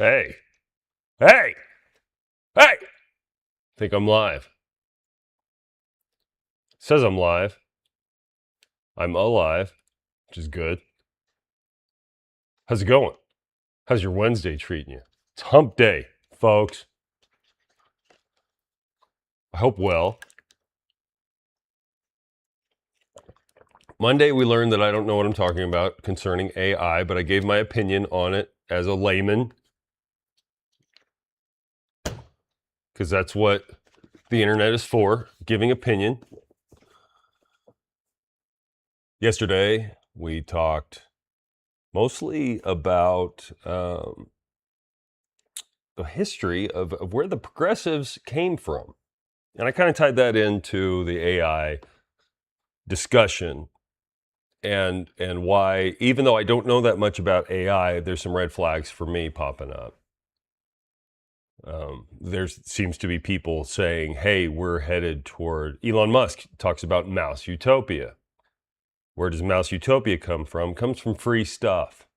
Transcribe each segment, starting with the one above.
Hey, hey, hey! Think I'm live. Says I'm live. I'm alive, which is good. How's it going? How's your Wednesday treating you? It's hump day, folks. I hope well. Monday, we learned that I don't know what I'm talking about concerning AI, but I gave my opinion on it as a layman, because that's what the internet is for, giving opinion. Yesterday, we talked mostly about the history of where the progressives came from. And I kind of tied that into the AI discussion and why, even though I don't know that much about AI, there's some red flags for me popping up. There seems to be people saying, hey, we're headed toward, Elon Musk talks about mouse utopia. Where does mouse utopia come from? It comes from free stuff,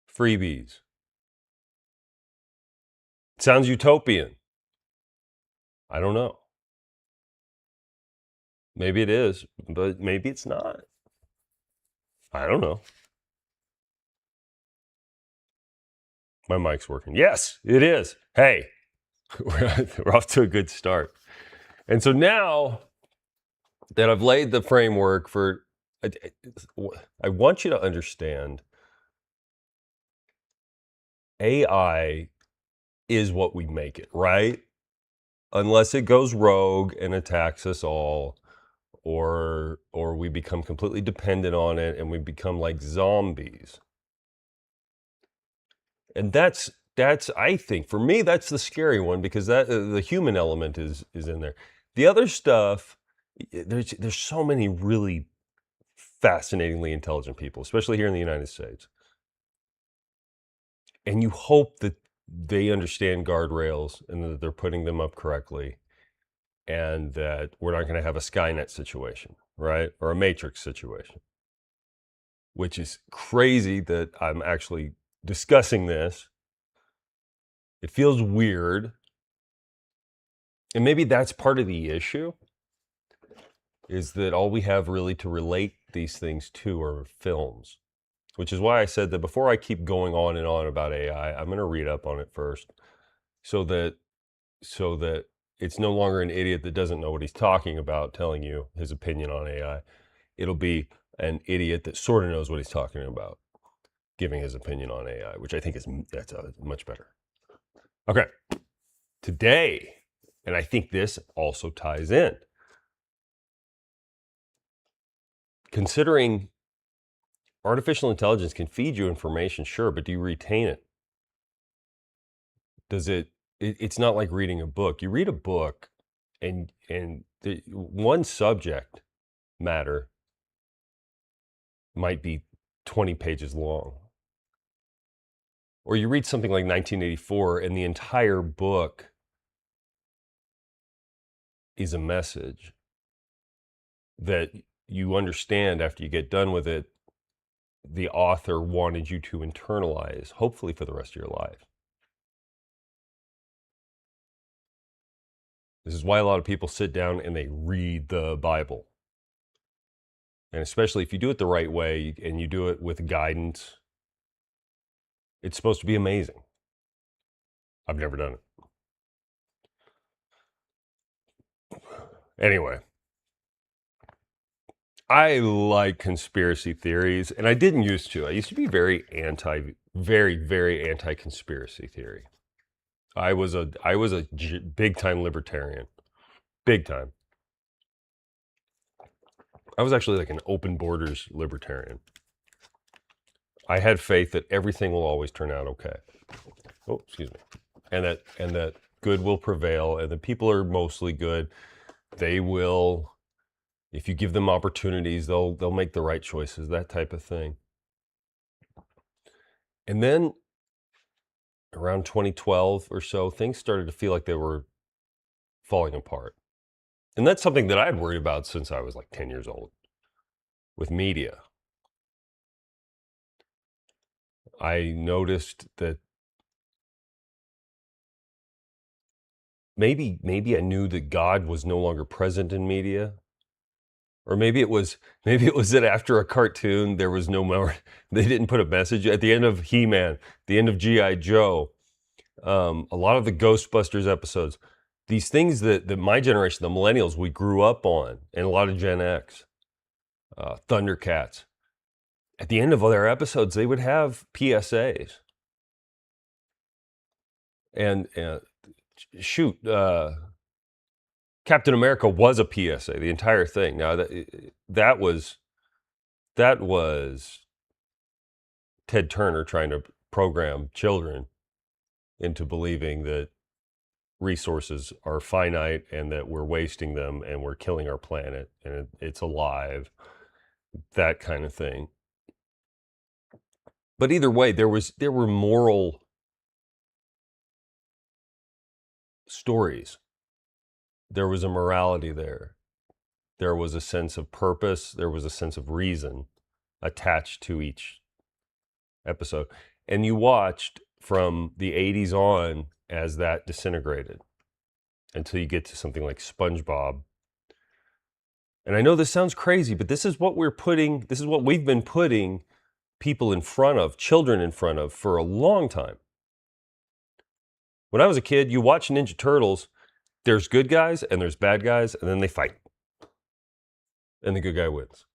freebies. It sounds utopian. I don't know. Maybe it is, but maybe it's not. I don't know. My mic's working. Yes, it is. Hey, we're off to a good start. And so now that I've laid the framework for, I want you to understand AI is what we make it, right? Unless it goes rogue and attacks us all, or we become completely dependent on it and we become like zombies. And that's I think for me that's the scary one, because that the human element is in there. The other stuff, there's so many really fascinatingly intelligent people, especially here in the United States. And you hope that they understand guardrails and that they're putting them up correctly, and that we're not going to have a Skynet situation, right? Or a Matrix situation, which is crazy that I'm actually discussing this. It feels weird. And maybe that's part of the issue, is that all we have really to relate these things to are films, which is why I said that before I keep going on and on about AI, I'm going to read up on it first, so that it's no longer an idiot that doesn't know what he's talking about telling you his opinion on AI. It'll be an idiot that sort of knows what he's talking about giving his opinion on AI, which I think that's much better. Okay, today, and I think this also ties in, considering artificial intelligence can feed you information, sure, but do you retain it? Does it's not like reading a book. You read a book and the one subject matter might be 20 pages long. Or you read something like 1984 and the entire book is a message that you understand after you get done with it. The author wanted you to internalize, hopefully for the rest of your life. This is why a lot of people sit down and they read the Bible. And especially if you do it the right way and you do it with guidance, it's supposed to be amazing. I've never done it. Anyway, I like conspiracy theories, and I didn't used to. I used to be very, very anti-conspiracy theory. I was a big time libertarian, big time. I was actually like an open borders libertarian. I had faith that everything will always turn out okay. Oh, excuse me. And that good will prevail, and the people are mostly good. They will, if you give them opportunities, they'll make the right choices, that type of thing. And then around 2012 or so, things started to feel like they were falling apart. And that's something that I had worried about since I was like 10 years old with media. I noticed that maybe I knew that God was no longer present in media, or maybe it was that after a cartoon there was no more. They didn't put a message at the end of He-Man, the end of GI Joe, a lot of the Ghostbusters episodes. These things that my generation, the millennials, we grew up on, and a lot of Gen X, Thundercats. At the end of all their episodes, they would have PSAs. And shoot, Captain America was a PSA, the entire thing. Now that was Ted Turner trying to program children into believing that resources are finite and that we're wasting them and we're killing our planet and it's alive, that kind of thing. But either way, there were moral stories. There was a morality there. There was a sense of purpose. There was a sense of reason attached to each episode. And you watched from the 80s on as that disintegrated until you get to something like SpongeBob. And I know this sounds crazy, but this is what we've been putting people in front of, children in front of, for a long time. When I was a kid, you watch Ninja Turtles, there's good guys and there's bad guys, and then they fight. And the good guy wins.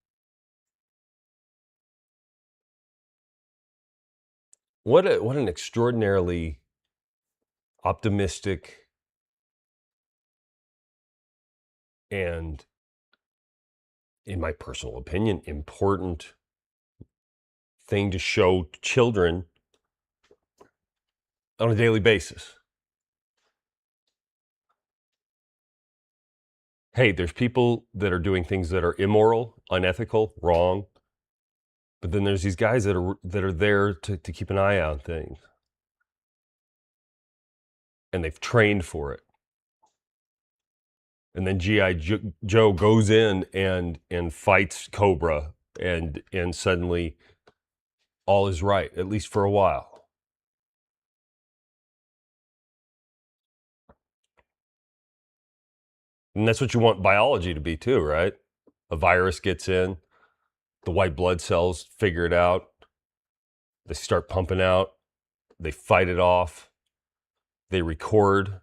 What an extraordinarily optimistic and, in my personal opinion, important thing to show children on a daily basis. Hey, there's people that are doing things that are immoral, unethical, wrong, but then there's these guys that are there to keep an eye on things, and they've trained for it. And then GI Joe goes in and fights Cobra, and suddenly all is right, at least for a while. And that's what you want biology to be too, right? A virus gets in, the white blood cells figure it out, they start pumping out, they fight it off, they record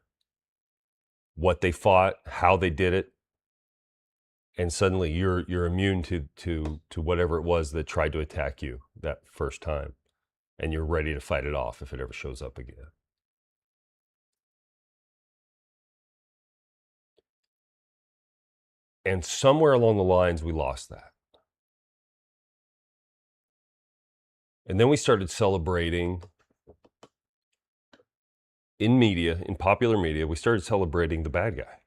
what they fought, how they did it, and suddenly you're immune to whatever it was that tried to attack you that first time, and you're ready to fight it off if it ever shows up again. And somewhere along the lines, we lost that. And then we started celebrating in media, in popular media, we started celebrating the bad guy.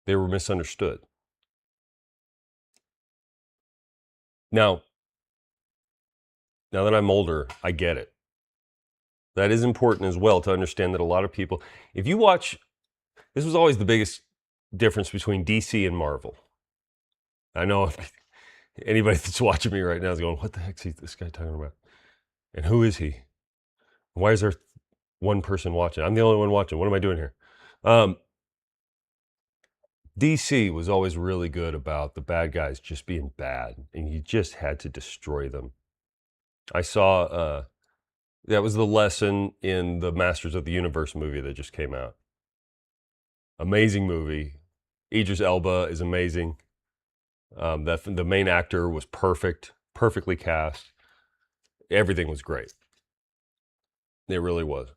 They were misunderstood. Now that I'm older, I get it. That is important as well, to understand that a lot of people, if you watch, this was always the biggest difference between DC and Marvel. I know if anybody that's watching me right now is going, what the heck is this guy talking about? And who is he? Why is there one person watching? I'm the only one watching. What am I doing here? DC was always really good about the bad guys just being bad, and you just had to destroy them. I saw that was the lesson in the Masters of the Universe movie that just came out. Amazing movie. Idris Elba is amazing. The main actor was perfectly cast. Everything was great. It really was.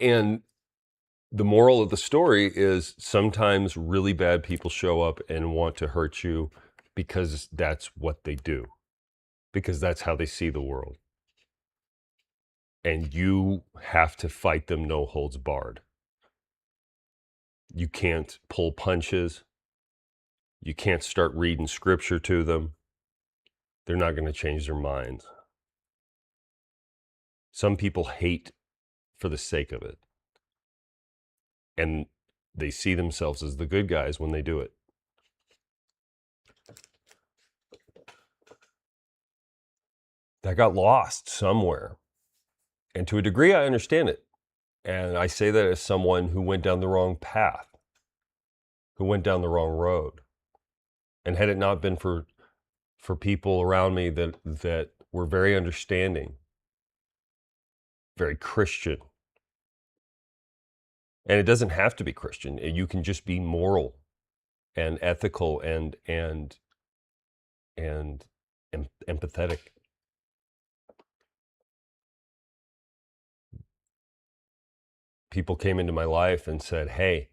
And the moral of the story is sometimes really bad people show up and want to hurt you because that's what they do, because that's how they see the world. And you have to fight them no holds barred. You can't pull punches. You can't start reading scripture to them. They're not going to change their minds. Some people hate for the sake of it. And they see themselves as the good guys when they do it. that got lost somewhere. And to a degree, I understand it. And I say that as someone who went down the wrong path, who went down the wrong road. And had it not been for people around me that were very understanding, very Christian, and it doesn't have to be Christian. You can just be moral and ethical and empathetic. People came into my life and said, "Hey,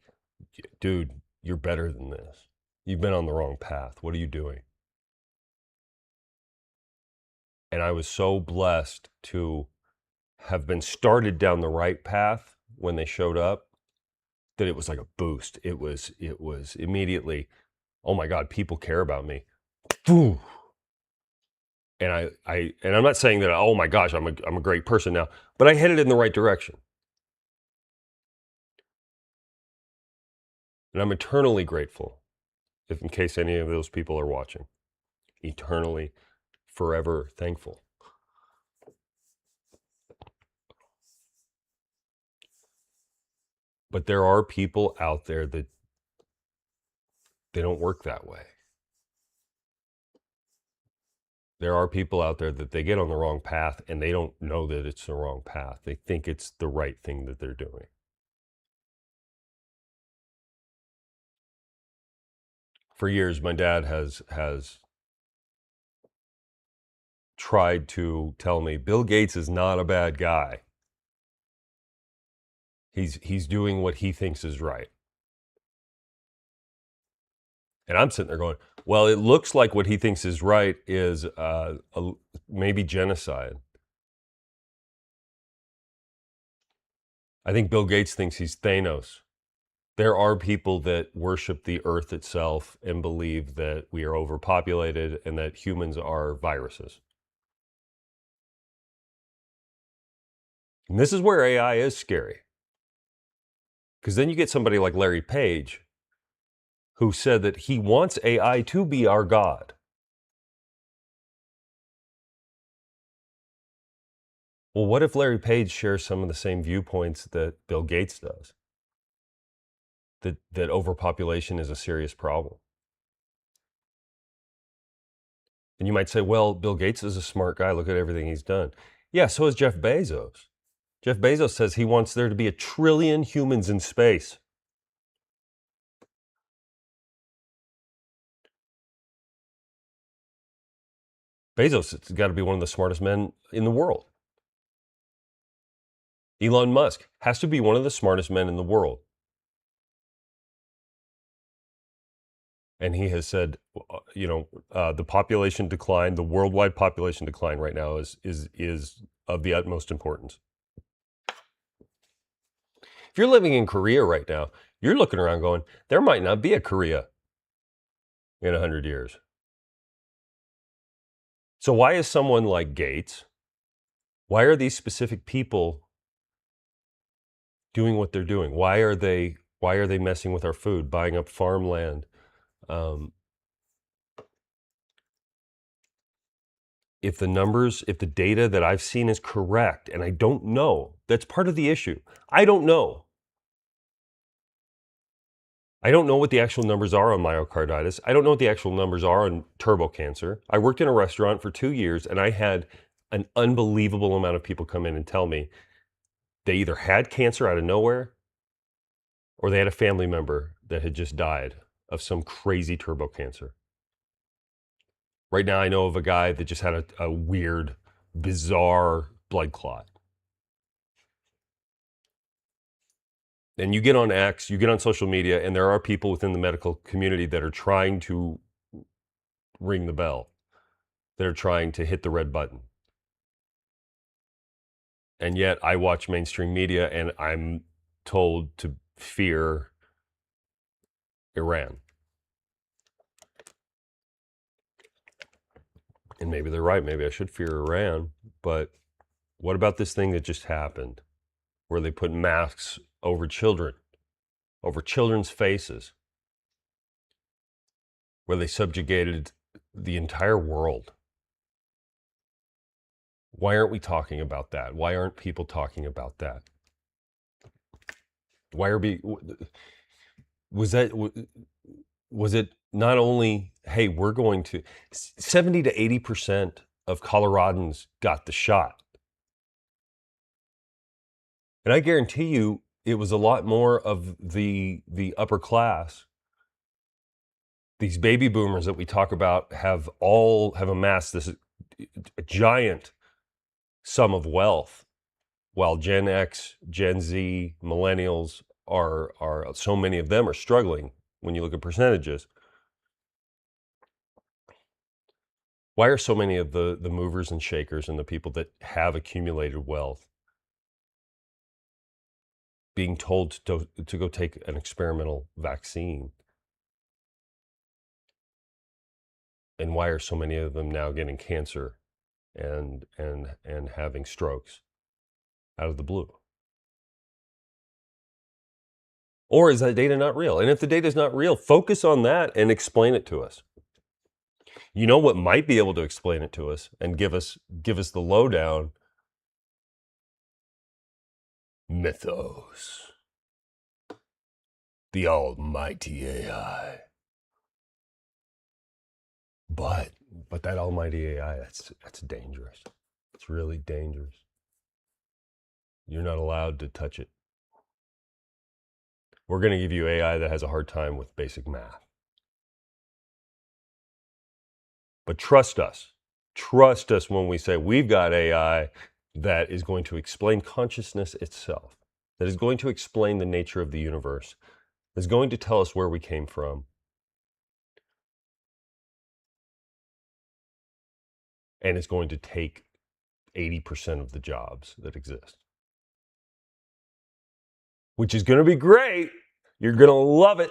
dude, you're better than this. You've been on the wrong path. What are you doing?" And I was so blessed to have been started down the right path when they showed up that it was like a boost. It was immediately, oh my God, people care about me. And I'm not saying that, oh my gosh, I'm a great person now, but I headed in the right direction. And I'm eternally grateful, if in case any of those people are watching. Eternally, forever thankful. But there are people out there that they don't work that way. There are people out there that they get on the wrong path and they don't know that it's the wrong path. They think it's the right thing that they're doing. For years, my dad has tried to tell me Bill Gates is not a bad guy. He's doing what he thinks is right. And I'm sitting there going, well, it looks like what he thinks is right is maybe genocide. I think Bill Gates thinks he's Thanos. There are people that worship the earth itself and believe that we are overpopulated and that humans are viruses. And this is where AI is scary. Because then you get somebody like Larry Page who said that he wants AI to be our God. Well, what if Larry Page shares some of the same viewpoints that Bill Gates does? That overpopulation is a serious problem. And you might say, well, Bill Gates is a smart guy. Look at everything he's done. Yeah, so is Jeff Bezos. Jeff Bezos says he wants there to be 1 trillion humans in space. Bezos has got to be one of the smartest men in the world. Elon Musk has to be one of the smartest men in the world. And he has said, the population decline, the worldwide population decline right now is of the utmost importance. If you're living in Korea right now, you're looking around going, there might not be a Korea in 100 years. So why is someone like Gates, why are these specific people doing what they're doing? Why are they messing with our food, buying up farmland? If the data that I've seen is correct, and I don't know, that's part of the issue. I don't know. I don't know what the actual numbers are on myocarditis. I don't know what the actual numbers are on turbo cancer. I worked in a restaurant for 2 years, and I had an unbelievable amount of people come in and tell me they either had cancer out of nowhere or they had a family member that had just died of some crazy turbo cancer. Right now, I know of a guy that just had a weird, bizarre blood clot. And you get on X, you get on social media, and there are people within the medical community that are trying to ring the bell, that are trying to hit the red button. And yet I watch mainstream media and I'm told to fear Iran. And maybe they're right. Maybe I should fear Iran. But what about this thing that just happened where they put masks over children, over children's faces, where they subjugated the entire world? Why aren't we talking about that? Why aren't people talking about that? Why are we, was it not only, hey, we're going to 70 to 80% of Coloradans got the shot. And I guarantee you it was a lot more of the upper class. These baby boomers that we talk about have amassed this a giant sum of wealth, while Gen X, Gen Z, millennials are so many of them are struggling when you look at percentages. Why are so many of the movers and shakers and the people that have accumulated wealth being told to go take an experimental vaccine? And why are so many of them now getting cancer and having strokes out of the blue? Or is that data not real? And if the data is not real, focus on that and explain it to us. You know what might be able to explain it to us and give us the lowdown? Mythos. The almighty AI. But that almighty AI, that's dangerous. It's really dangerous. You're not allowed to touch it. We're going to give you AI that has a hard time with basic math. But trust us. Trust us when we say we've got AI that is going to explain consciousness itself, that is going to explain the nature of the universe, that's going to tell us where we came from. And it's going to take 80% of the jobs that exist, which is going to be great. You're going to love it.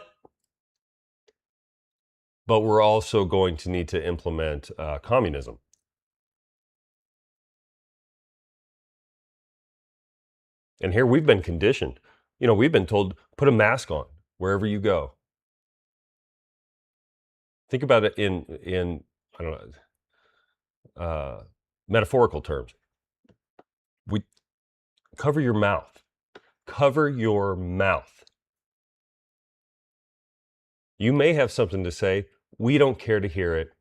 But we're also going to need to implement communism. And here we've been conditioned. You know, we've been told, put a mask on wherever you go. Think about it in I don't know, metaphorical terms. We cover your mouth. Cover your mouth. You may have something to say. We don't care to hear it.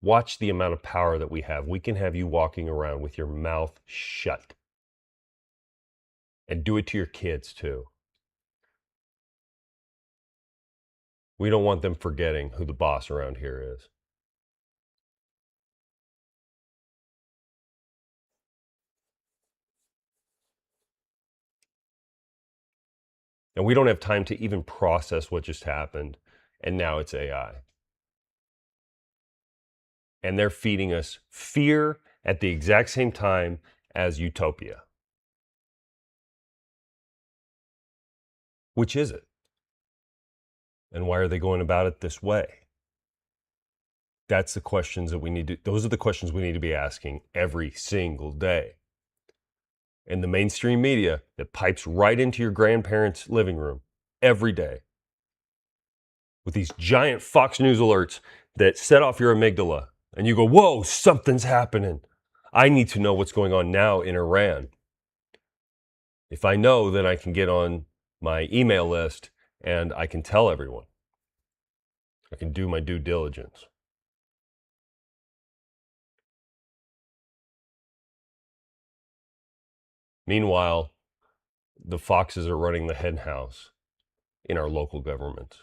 Watch the amount of power that we have. We can have you walking around with your mouth shut. And do it to your kids too. We don't want them forgetting who the boss around here is. And we don't have time to even process what just happened. And now it's AI. And they're feeding us fear at the exact same time as utopia. Which is it? And why are they going about it this way? That's the questions that we need to, those are the questions we need to be asking every single day. And the mainstream media that pipes right into your grandparents' living room every day with these giant Fox News alerts that set off your amygdala. And you go, whoa, something's happening. I need to know what's going on now in Iran. If I know, then I can get on my email list and I can tell everyone. I can do my due diligence. Meanwhile, the foxes are running the hen house in our local government.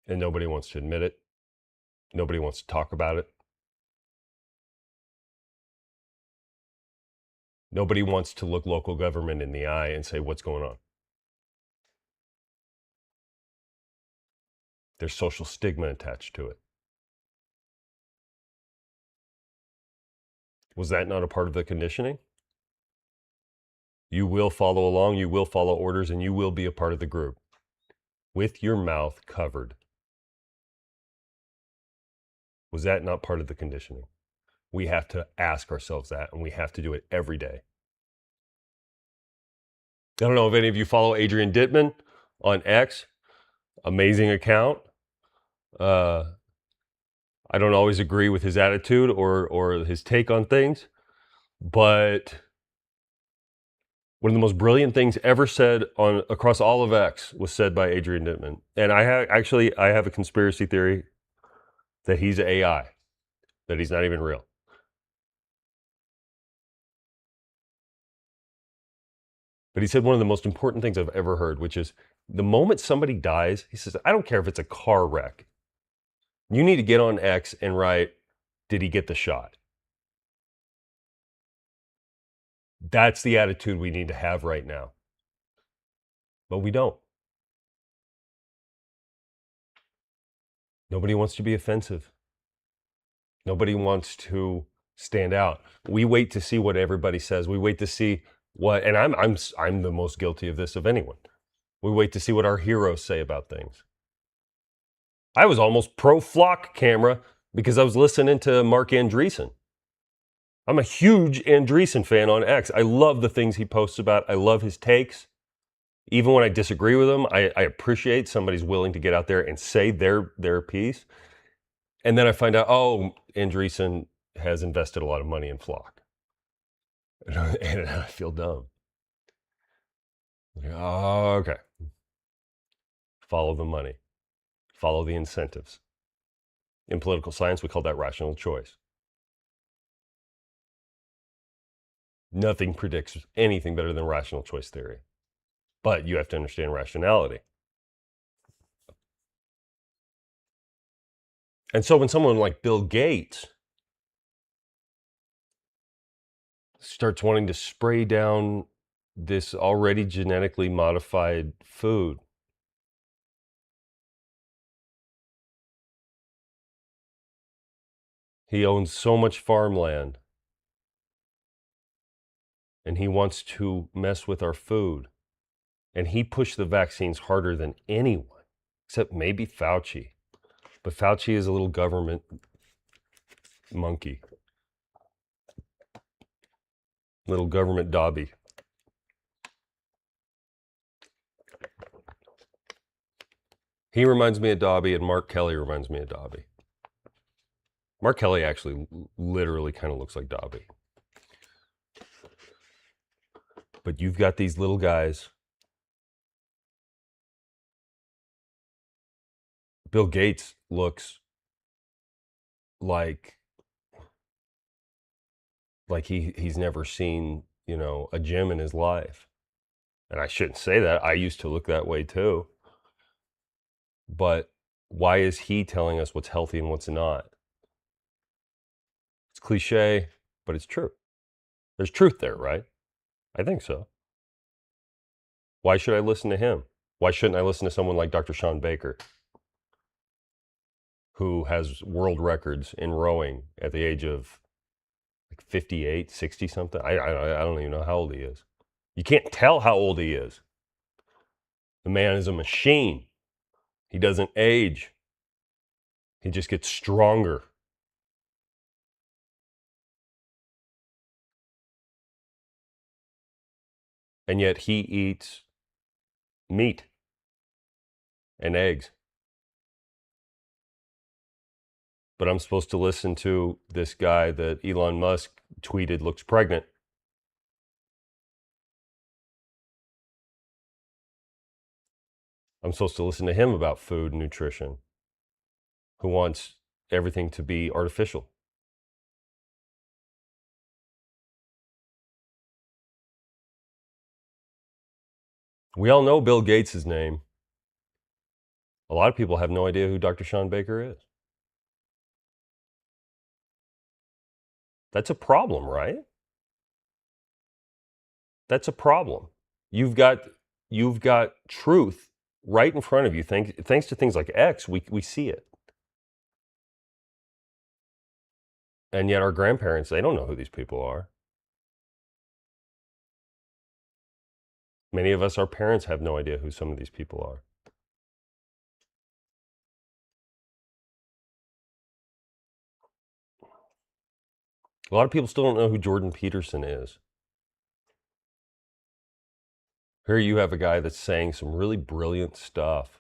And nobody wants to admit it. Nobody wants to talk about it. Nobody wants to look local government in the eye and say, what's going on? There's social stigma attached to it. Was that not a part of the conditioning? You will follow along, you will follow orders, and you will be a part of the group with your mouth covered. Was that not part of the conditioning? We have to ask ourselves that, and we have to do it every day. I don't know if any of you follow Adrian Dittman on X. Amazing account. I don't always agree with his attitude or his take on things, but one of the most brilliant things ever said on across all of X was said by Adrian Dittman. And I have a conspiracy theory that he's AI, that he's not even real. But he said one of the most important things I've ever heard, which is the moment somebody dies, he says, I don't care if it's a car wreck. You need to get on X and write, did he get the shot? That's the attitude we need to have right now. But we don't. Nobody wants to be offensive. Nobody wants to stand out. We wait to see what everybody says. We wait to see what, and I'm the most guilty of this of anyone. We wait to see what our heroes say about things. I was almost pro flock camera because I was listening to Mark Andreessen. I'm a huge Andreessen fan on X. I love the things he posts about. I love his takes. Even when I disagree with him, I appreciate somebody's willing to get out there and say their piece. And then I find out, oh, Andreessen has invested a lot of money in Flock. And I feel dumb. Oh, okay. Follow the money. Follow the incentives. In political science, we call that rational choice. Nothing predicts anything better than rational choice theory. But you have to understand rationality. And so when someone like Bill Gates starts wanting to spray down this already genetically modified food, he owns so much farmland and he wants to mess with our food. And he pushed the vaccines harder than anyone, except maybe Fauci. But Fauci is a little government monkey, little government Dobby. He reminds me of Dobby, and Mark Kelly reminds me of Dobby. Mark Kelly actually literally kind of looks like Dobby. But you've got these little guys. Bill Gates looks like he's never seen, a gym in his life. And I shouldn't say that. I used to look that way too. But why is he telling us what's healthy and what's not? It's cliche, but it's true. There's truth there, right? I think so. Why should I listen to him? Why shouldn't I listen to someone like Dr. Sean Baker, who has world records in rowing at the age of like 58, 60 something? I don't even know how old he is. You can't tell how old he is. The man is a machine. He doesn't age. He just gets stronger. And yet he eats meat and eggs. But I'm supposed to listen to this guy that Elon Musk tweeted looks pregnant. I'm supposed to listen to him about food and nutrition, who wants everything to be artificial. We all know Bill Gates' name. A lot of people have no idea who Dr. Sean Baker is. That's a problem, right? That's a problem. You've got truth right in front of you. Thanks to things like X, we see it. And yet our grandparents, they don't know who these people are. Many of us, our parents have no idea who some of these people are. A lot of people still don't know who Jordan Peterson is. Here you have a guy that's saying some really brilliant stuff.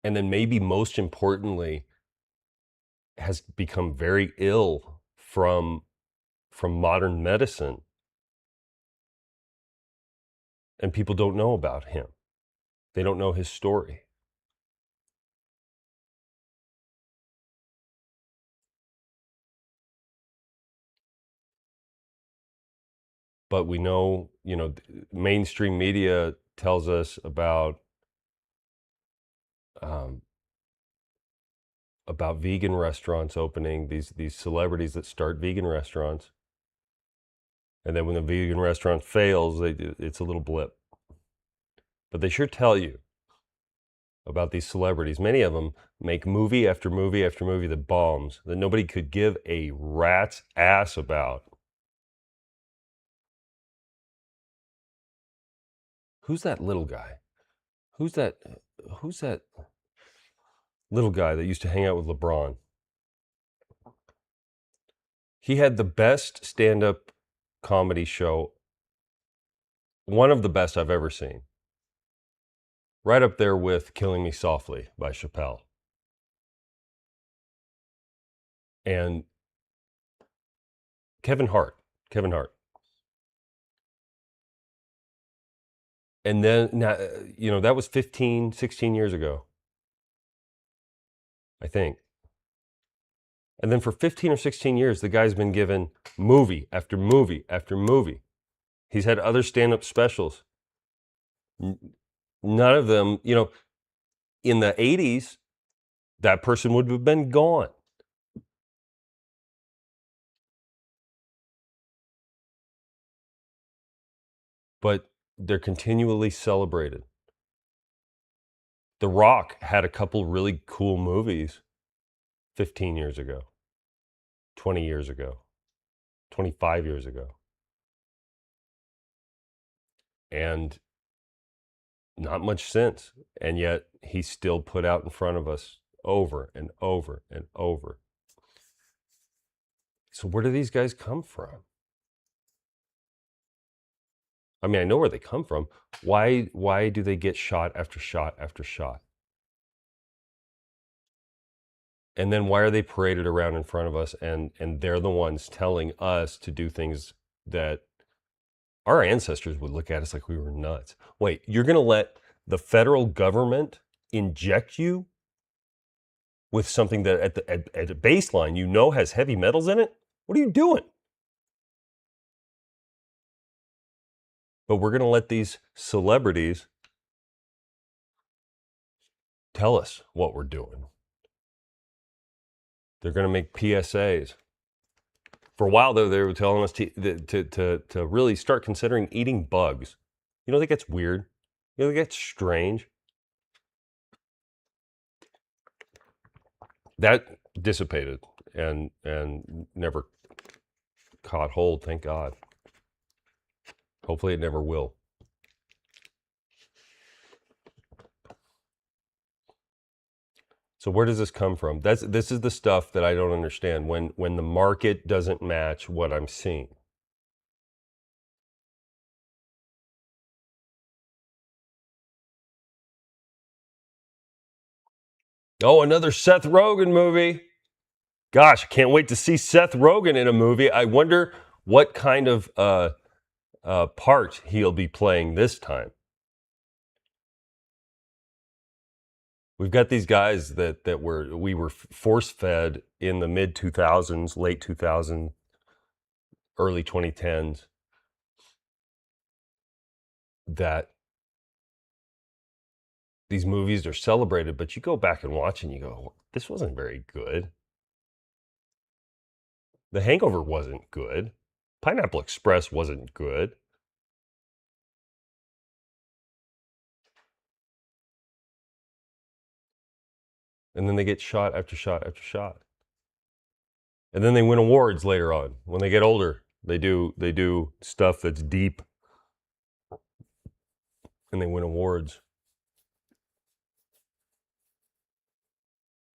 and then maybe most importantly, has become very ill from modern medicine, and people don't know about him. They don't know his story. But we know, mainstream media tells us um, about vegan restaurants opening, these celebrities that start vegan restaurants, and then when the vegan restaurant fails, it's a little blip. But they sure tell you about these celebrities. Many of them make movie after movie after movie that bombs, that nobody could give a rat's ass about. Who's that little guy? Who's that? Who's that little guy that used to hang out with LeBron? He had the best stand-up comedy show, one of the best I've ever seen. Right up there with Killing Me Softly by Chappelle. And Kevin Hart. And then, now, that was 15, 16 years ago, I think. And then for 15 or 16 years, the guy's been given movie after movie after movie. He's had other stand-up specials. None of them, in the 80s, that person would have been gone. But they're continually celebrated. The Rock had a couple really cool movies 15 years ago, 20 years ago, 25 years ago. And not much since. And yet he's still put out in front of us over and over and over. So where do these guys come from? I mean, I know where they come from. Why do they get shot after shot after shot? And then why are they paraded around in front of us, and they're the ones telling us to do things that our ancestors would look at us like we were nuts? Wait, you're going to let the federal government inject you with something that at a baseline has heavy metals in it? What are you doing? But we're going to let these celebrities tell us what we're doing. They're going to make PSAs. For a while, though, they were telling us to really start considering eating bugs. That gets weird. That gets strange. That dissipated and never caught hold, thank God. Hopefully it never will. So where does this come from? This is the stuff that I don't understand, when the market doesn't match what I'm seeing. Oh, another Seth Rogen movie. Gosh, I can't wait to see Seth Rogen in a movie. I wonder what kind of part he'll be playing this time. We've got these guys that we were force fed in the mid 2000s, late 2000s, early 2010s, that these movies are celebrated, but you go back and watch and you go, this wasn't very good. The Hangover wasn't good. Pineapple Express wasn't good. And then they get shot after shot after shot. And then they win awards later on. When they get older, they do stuff that's deep, and they win awards.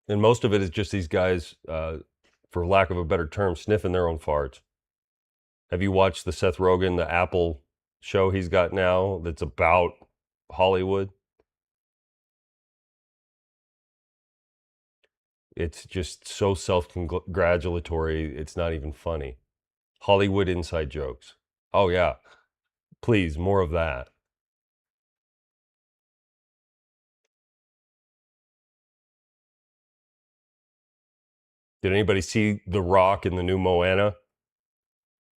And most of it is just these guys, for lack of a better term, sniffing their own farts. Have you watched the Seth Rogen, the Apple show he's got now that's about Hollywood? It's just so self-congratulatory. It's not even funny. Hollywood inside jokes. Oh yeah, please, more of that. Did anybody see The Rock in the new Moana?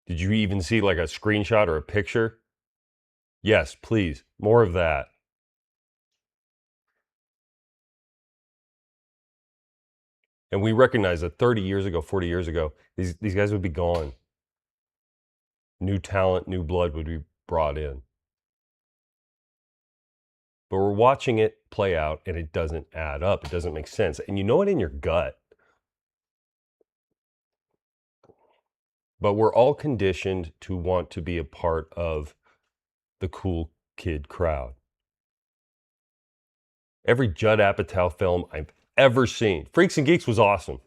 Did you even see like a screenshot or a picture? Yes, please, more of that. And we recognize that 30 years ago, 40 years ago, these guys would be gone. New talent, new blood would be brought in. But we're watching it play out and it doesn't add up. It doesn't make sense. And you know it in your gut. But we're all conditioned to want to be a part of the cool kid crowd. Every Judd Apatow film I've ever seen, Freaks and Geeks was awesome.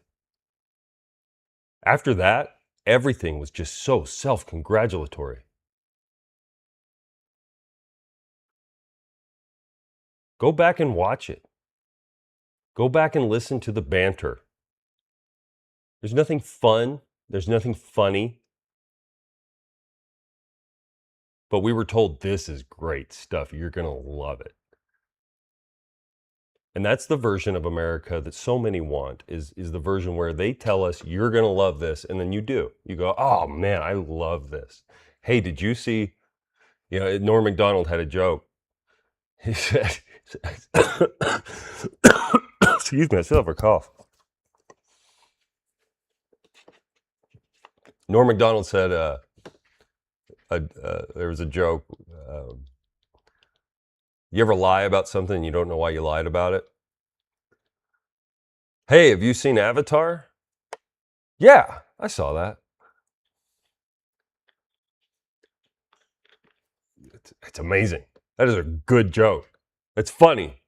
After that, everything was just so self-congratulatory. Go back and watch it. Go back and listen to the banter. There's nothing fun. There's nothing funny. But we were told this is great stuff. You're going to love it. And that's the version of America that so many want, is the version where they tell us you're going to love this, and then you do. You go, oh man, I love this. Hey, did you see, Norm Macdonald had a joke. He said, excuse me, I still have a cough. Norm Macdonald said, there was a joke. You ever lie about something and you don't know why you lied about it? Hey, have you seen Avatar? Yeah, I saw that. It's amazing. That is a good joke. It's funny.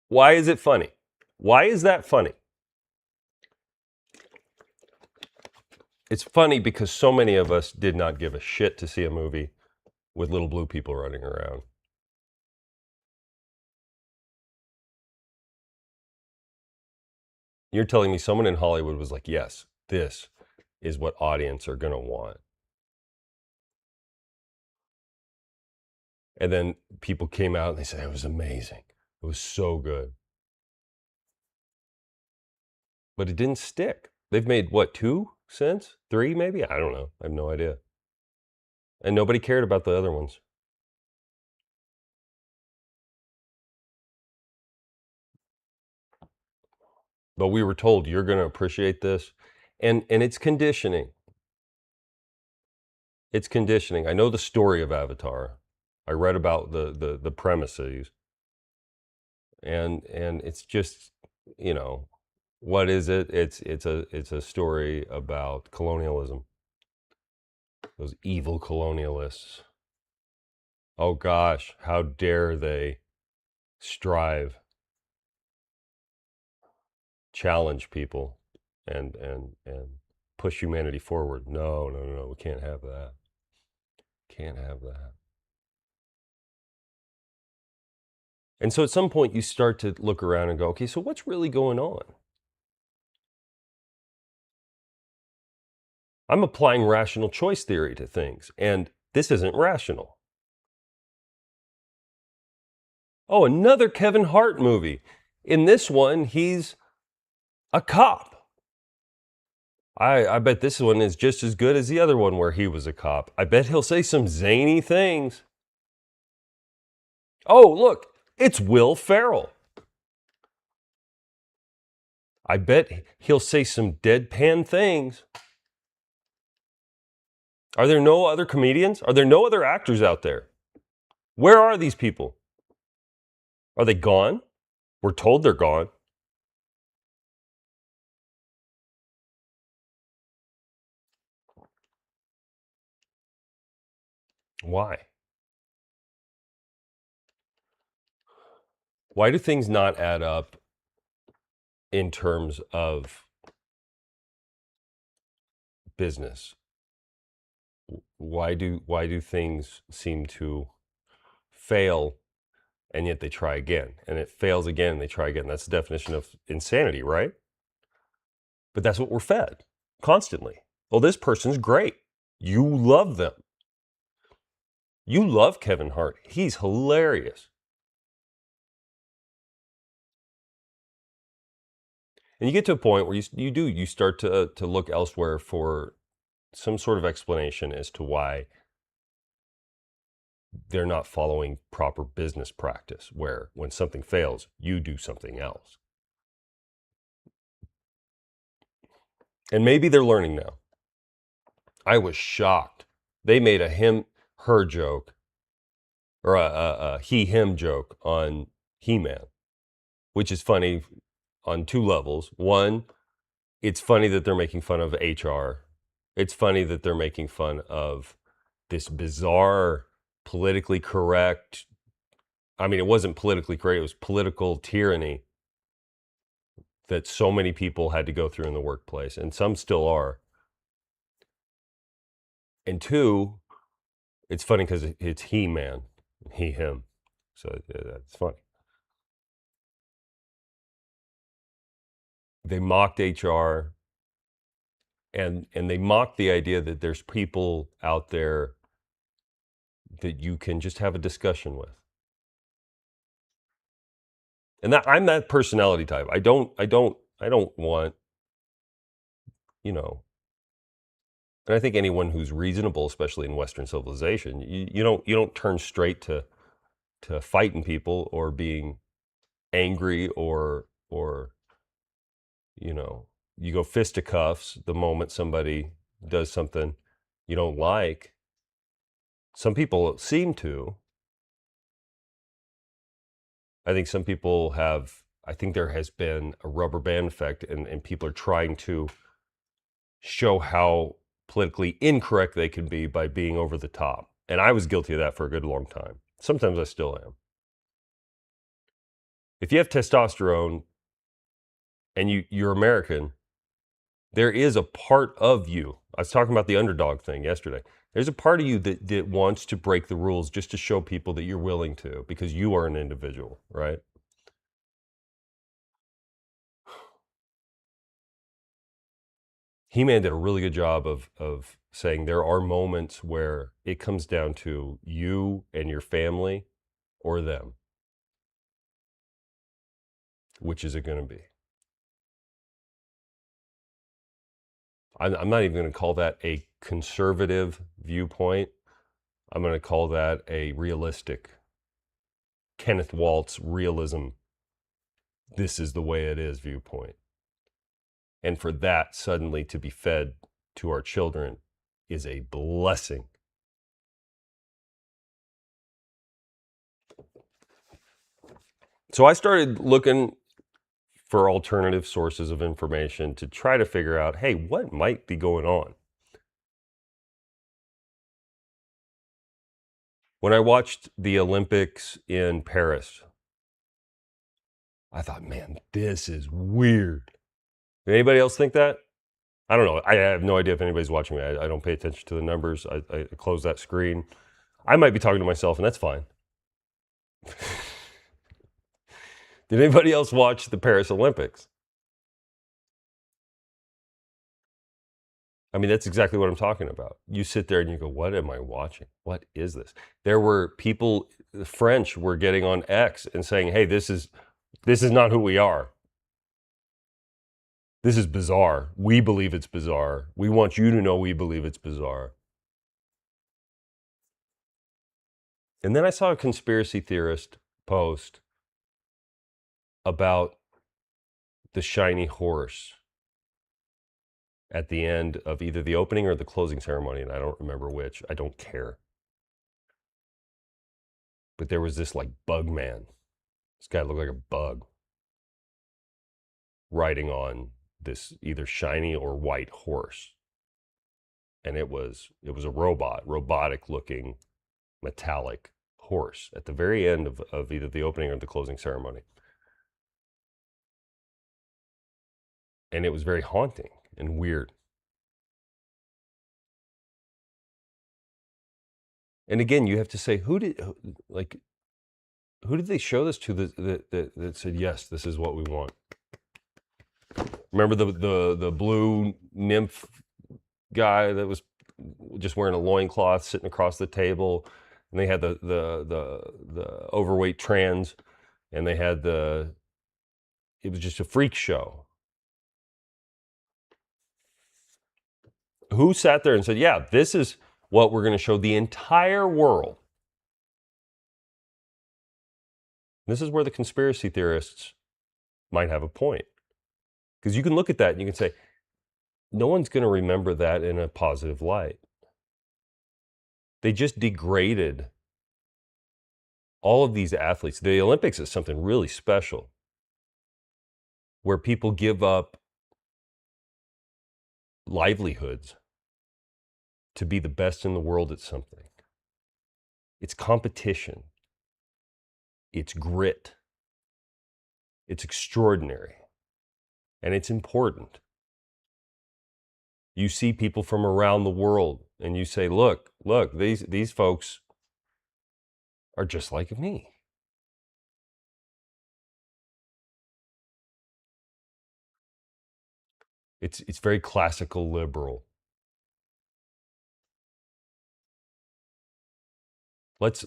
Why is it funny? Why is that funny? It's funny because so many of us did not give a shit to see a movie with little blue people running around. You're telling me someone in Hollywood was like, yes, this is what audience are going to want. And then people came out and they said, it was amazing. It was so good. But it didn't stick. They've made, what, 2 since? 3 maybe? I don't know. I have no idea. And nobody cared about the other ones. But we were told you're going to appreciate this. And it's conditioning. It's conditioning. I know the story of Avatar. I read about the premises. And it's just, what is it? It's a story about colonialism. Those evil colonialists. Oh gosh, how dare they strive, challenge people, and push humanity forward. No, we can't have that. Can't have that. And so at some point you start to look around and go, okay, so what's really going on? I'm applying rational choice theory to things, and this isn't rational. Oh, another Kevin Hart movie. In this one, he's a cop. I bet this one is just as good as the other one where he was a cop. I bet he'll say some zany things. Oh, look, it's Will Ferrell. I bet he'll say some deadpan things. Are there no other comedians? Are there no other actors out there? Where are these people? Are they gone? We're told they're gone. Why? Why do things not add up in terms of business? Why do things seem to fail and yet they try again? And it fails again and they try again. That's the definition of insanity, right? But that's what we're fed constantly. Well, this person's great. You love them. You love Kevin Hart. He's hilarious. And you get to a point where you start to look elsewhere for some sort of explanation as to why they're not following proper business practice, where when something fails, you do something else. And maybe they're learning now. I was shocked. They made a him-her joke, or a he-him joke on He-Man, which is funny on two levels. One, it's funny that they're making fun of HR. It's funny that they're making fun of this bizarre, politically correct, I mean, it wasn't politically correct, it was political tyranny that so many people had to go through in the workplace, and some still are. And two, it's funny because it's He-Man, he-him. So that's funny. They mocked HR, and they mocked the idea that there's people out there that you can just have a discussion with. And that I'm that personality type. I don't want, you know, and I think anyone who's reasonable, especially in Western civilization, you don't turn straight to fighting people or being angry or you go fisticuffs the moment somebody does something you don't like. Some people seem to. I think some people have. I think there has been a rubber band effect, and people are trying to show how politically incorrect they can be by being over the top. And I was guilty of that for a good long time. Sometimes I still am. If you have testosterone and you're American, there is a part of you. I was talking about the underdog thing yesterday. There's a part of you that wants to break the rules just to show people that you're willing to, because you are an individual, right? He-Man did a really good job of saying there are moments where it comes down to you and your family or them. Which is it going to be? I'm not even going to call that a conservative viewpoint. I'm going to call that a realistic, Kenneth Waltz realism. This is the way it is viewpoint. And for that suddenly to be fed to our children is a blessing. So I started looking for alternative sources of information to try to figure out, hey, what might be going on? When I watched the Olympics in Paris, I thought, man, this is weird. Did anybody else think that? I don't know. I have no idea if anybody's watching me. I don't pay attention to the numbers. I close that screen. I might be talking to myself, and that's fine. Did anybody else watch the Paris Olympics? I mean, that's exactly what I'm talking about. You sit there and you go, what am I watching? What is this? There were people, the French were getting on X and saying, hey, this is not who we are. This is bizarre. We believe it's bizarre. We want you to know we believe it's bizarre. And then I saw a conspiracy theorist post about the shiny horse at the end of either the opening or the closing ceremony, and I don't remember which. I don't care. But there was this like bug man. This guy looked like a bug riding on this either shiny or white horse. And it was a robotic looking metallic horse at the very end of either the opening or the closing ceremony. And it was very haunting and weird. And again, you have to say, who did they show this to that said, yes, this is what we want? Remember the blue nymph guy that was just wearing a loincloth sitting across the table, and they had the overweight trans, and they had it was just a freak show. Who sat there and said, yeah, this is what we're going to show the entire world? This is where the conspiracy theorists might have a point. Because you can look at that and you can say, no one's going to remember that in a positive light. They just degraded all of these athletes. The Olympics is something really special where people give up livelihoods to be the best in the world at something. It's competition. It's grit. It's extraordinary. And it's important. You see people from around the world and you say, look, these folks are just like me. It's very classical liberal. Let's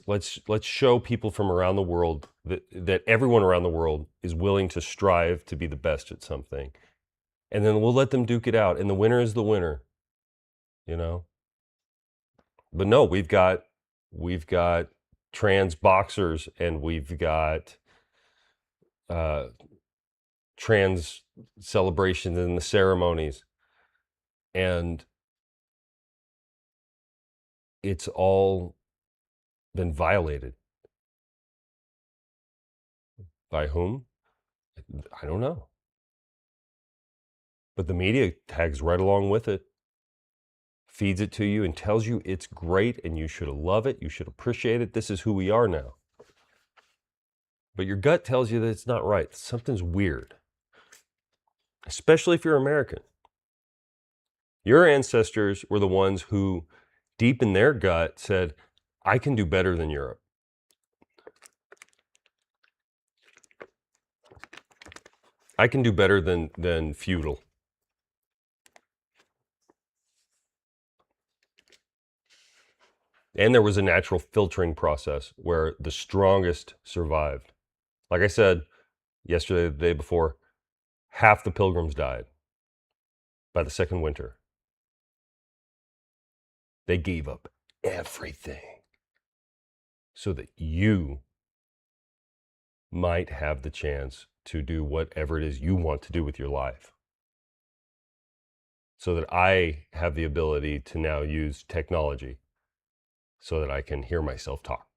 show people from around the world that everyone around the world is willing to strive to be the best at something. And then we'll let them duke it out. And the winner is the winner, you know? But no, we've got trans boxers, and we've got trans celebrations in the ceremonies, and it's all been violated. By whom? I don't know. But the media tags right along with it, feeds it to you and tells you it's great and you should love it, you should appreciate it. This is who we are now. But your gut tells you that it's not right. Something's weird. Especially if you're American. Your ancestors were the ones who, deep in their gut, said, I can do better than Europe. I can do better than feudal. And there was a natural filtering process where the strongest survived. Like I said yesterday, the day before, half the pilgrims died by the second winter. They gave up everything so that you might have the chance to do whatever it is you want to do with your life. So that I have the ability to now use technology so that I can hear myself talk.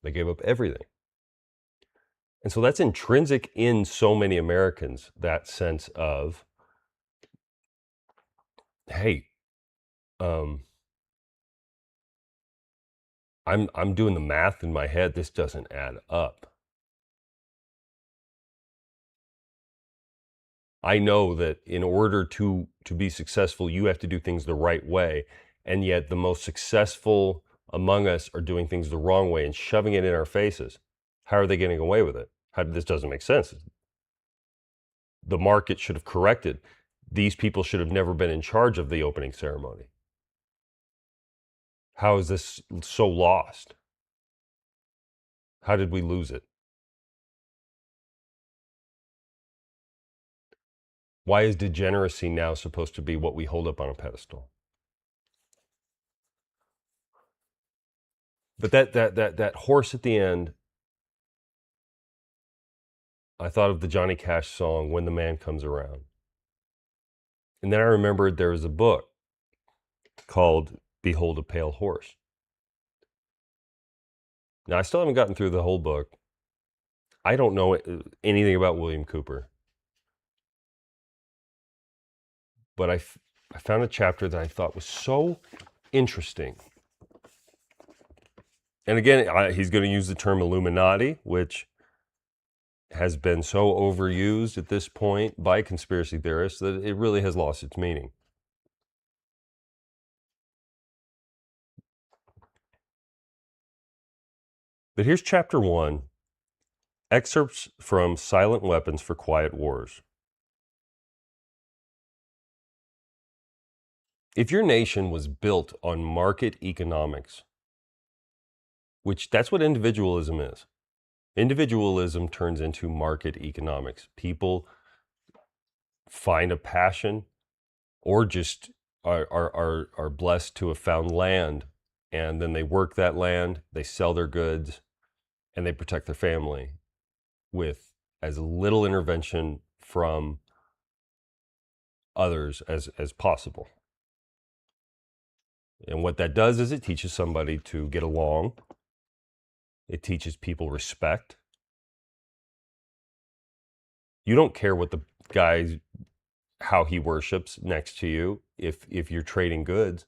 They gave up everything. And so that's intrinsic in so many Americans, that sense of, hey, I'm doing the math in my head. This doesn't add up. I know that in order to be successful, you have to do things the right way. And yet the most successful among us are doing things the wrong way and shoving it in our faces. How are they getting away with it? This doesn't make sense. The market should have corrected. These people should have never been in charge of the opening ceremony. How is this so lost? How did we lose it? Why is degeneracy now supposed to be what we hold up on a pedestal? But that horse at the end, I thought of the Johnny Cash song, When the Man Comes Around. And then I remembered there was a book called Behold a Pale Horse. Now, I still haven't gotten through the whole book. I don't know anything about William Cooper. But I found a chapter that I thought was so interesting. And again, he's going to use the term Illuminati, which has been so overused at this point by conspiracy theorists that it really has lost its meaning. But here's chapter 1, Excerpts from Silent Weapons for Quiet Wars. If your nation was built on market economics, which that's what individualism is. Individualism turns into market economics. People find a passion or just are blessed to have found land, and then they work that land, they sell their goods, and they protect their family with as little intervention from others as possible. And what that does is it teaches somebody to get along. It teaches people respect. You don't care what the guy, how he worships next to you if you're trading goods.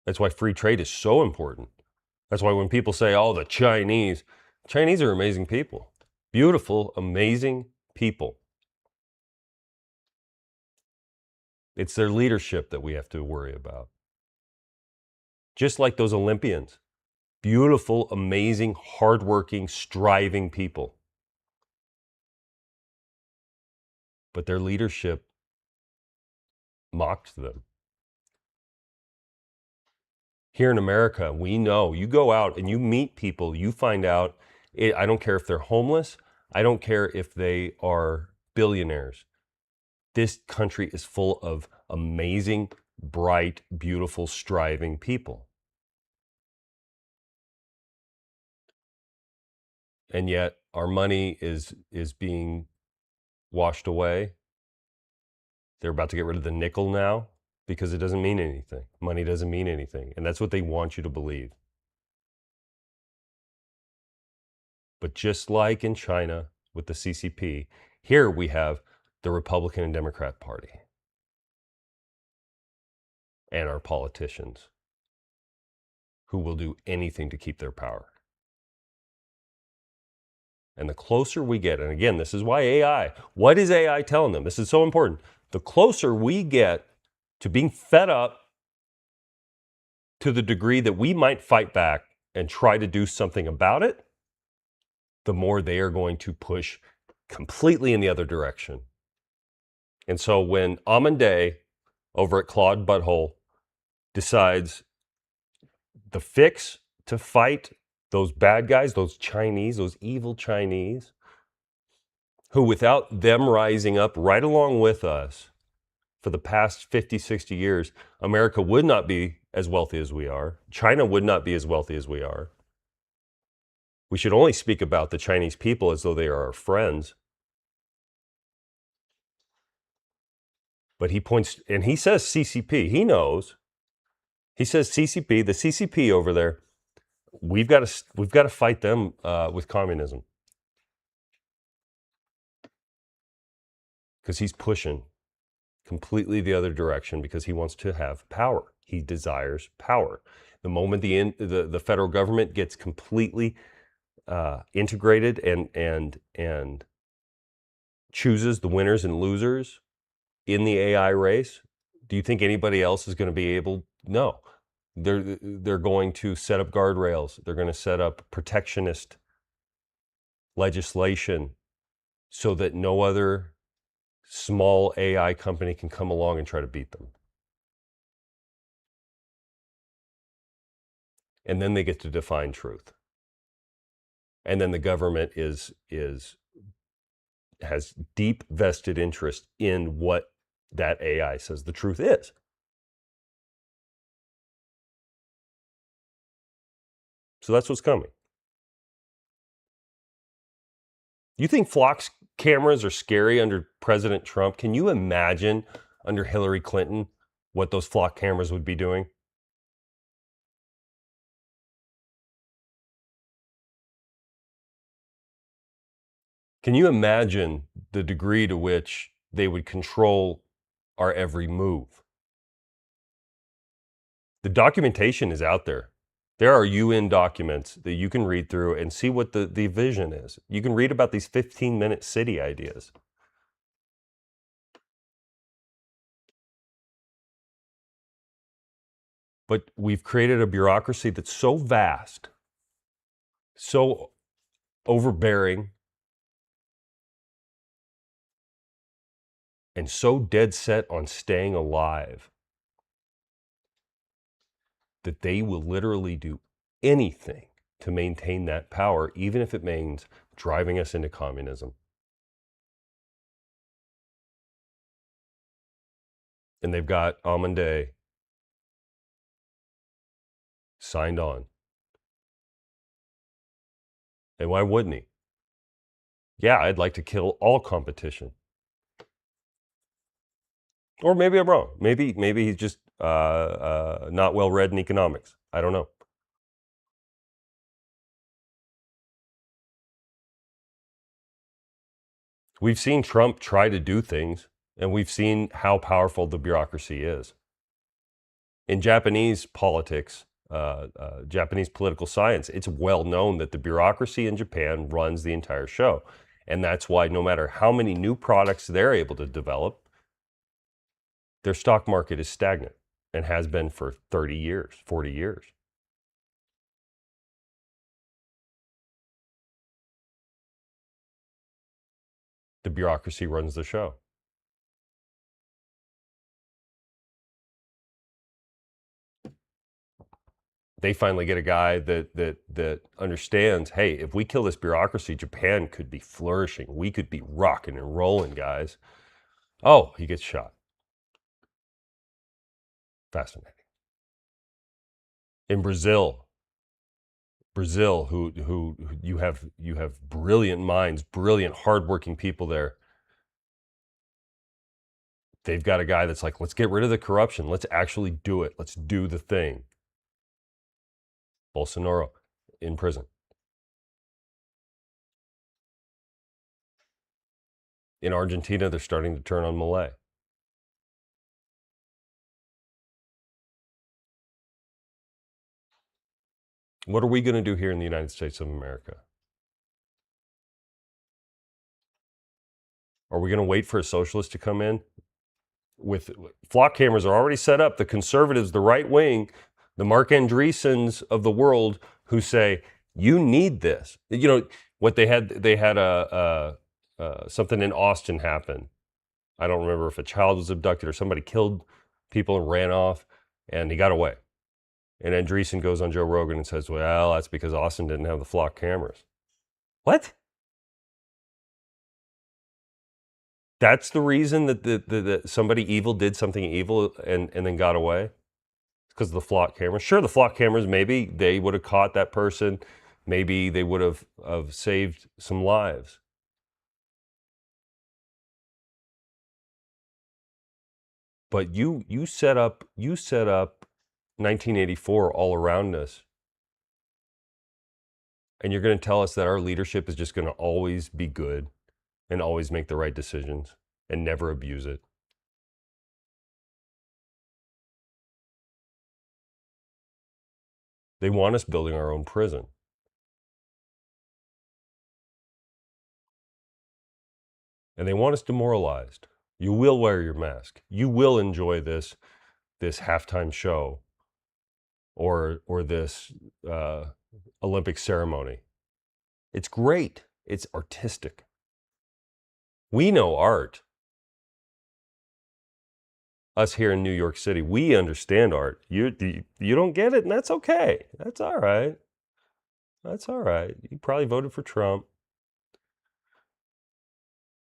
That's why free trade is so important. That's why when people say, oh, the Chinese are amazing people. Beautiful, amazing people. It's their leadership that we have to worry about. Just like those Olympians. Beautiful, amazing, hardworking, striving people. But their leadership mocked them. Here in America, we know you go out and you meet people, you find out, I don't care if they're homeless, I don't care if they are billionaires. This country is full of amazing, bright, beautiful, striving people. And yet our money is being washed away. They're about to get rid of the nickel now because it doesn't mean anything. Money doesn't mean anything. And that's what they want you to believe. But just like in China with the CCP, here we have the Republican and Democrat Party and our politicians who will do anything to keep their power. And the closer we get, and again, this is why AI, what is AI telling them? This is so important. The closer we get to being fed up to the degree that we might fight back and try to do something about it, the more they are going to push completely in the other direction. And so when Amanday over at Claude Butthole decides the fix to fight those bad guys, those Chinese, those evil Chinese, who without them rising up right along with us for the past 50, 60 years, America would not be as wealthy as we are. China would not be as wealthy as we are. We should only speak about the Chinese people as though they are our friends. But he points, and he says CCP, he knows. He says CCP, the CCP over there, we've got to fight them with communism. Because he's pushing completely the other direction because he wants to have power. He desires power. The moment the federal government gets completely integrated and chooses the winners and losers in the AI race, do you think anybody else is going to be able? No. They're going to set up guardrails. They're going to set up protectionist legislation so that no other small AI company can come along and try to beat them. And then they get to define truth. And then the government has deep vested interest in what that AI says the truth is. So that's what's coming. You think Flock's cameras are scary under President Trump? Can you imagine under Hillary Clinton what those Flock cameras would be doing? Can you imagine the degree to which they would control our every move? The documentation is out there. There are UN documents that you can read through and see what the vision is. You can read about these 15-minute city ideas. But we've created a bureaucracy that's so vast, so overbearing, and so dead set on staying alive that they will literally do anything to maintain that power, even if it means driving us into communism. And they've got Amanday signed on. And why wouldn't he? Yeah, I'd like to kill all competition. Or maybe I'm wrong. Maybe he's just not well read in economics. I don't know. We've seen Trump try to do things, and we've seen how powerful the bureaucracy is. In Japanese politics, Japanese political science, it's well known that the bureaucracy in Japan runs the entire show. And that's why no matter how many new products they're able to develop, their stock market is stagnant and has been for 30 years, 40 years. The bureaucracy runs the show. They finally get a guy that understands, hey, if we kill this bureaucracy, Japan could be flourishing. We could be rocking and rolling, guys. Oh, he gets shot. Fascinating. In Brazil, who you have brilliant minds, brilliant, hardworking people there. They've got a guy that's like, let's get rid of the corruption. Let's actually do it. Let's do the thing. Bolsonaro in prison. In Argentina, they're starting to turn on Milei. What are we going to do here in the United States of America? Are we going to wait for a socialist to come in? With flock cameras are already set up. The conservatives, the right wing, the Mark Andreessens of the world who say, you need this. You know, what they had something in Austin happen. I don't remember if a child was abducted or somebody killed people and ran off, and he got away. And Andreessen goes on Joe Rogan and says, well, that's because Austin didn't have the flock cameras. What? That's the reason that somebody evil did something evil and then got away? It's because of the flock cameras. Sure, the flock cameras, maybe they would have caught that person. Maybe they would have saved some lives. But you set up 1984 all around us, and you're going to tell us that our leadership is just going to always be good and always make the right decisions and never abuse it. They want us building our own prison. And they want us demoralized. You will wear your mask. You will enjoy this halftime show or this Olympic ceremony. It's great. It's artistic. We know art. Us here in New York City, we understand art. You don't get it, and that's okay. That's all right. That's all right. You probably voted for Trump.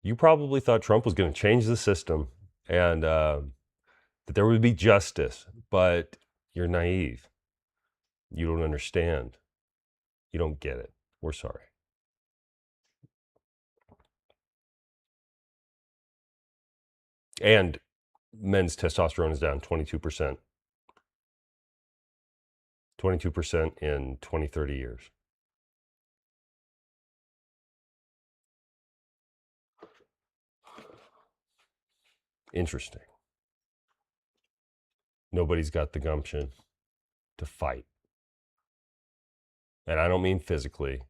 You probably thought Trump was going to change the system and that there would be justice, but you're naive. You don't understand. You don't get it. We're sorry. And men's testosterone is down 22%. 22% in 20, 30 years. Interesting. Nobody's got the gumption to fight. And I don't mean physically.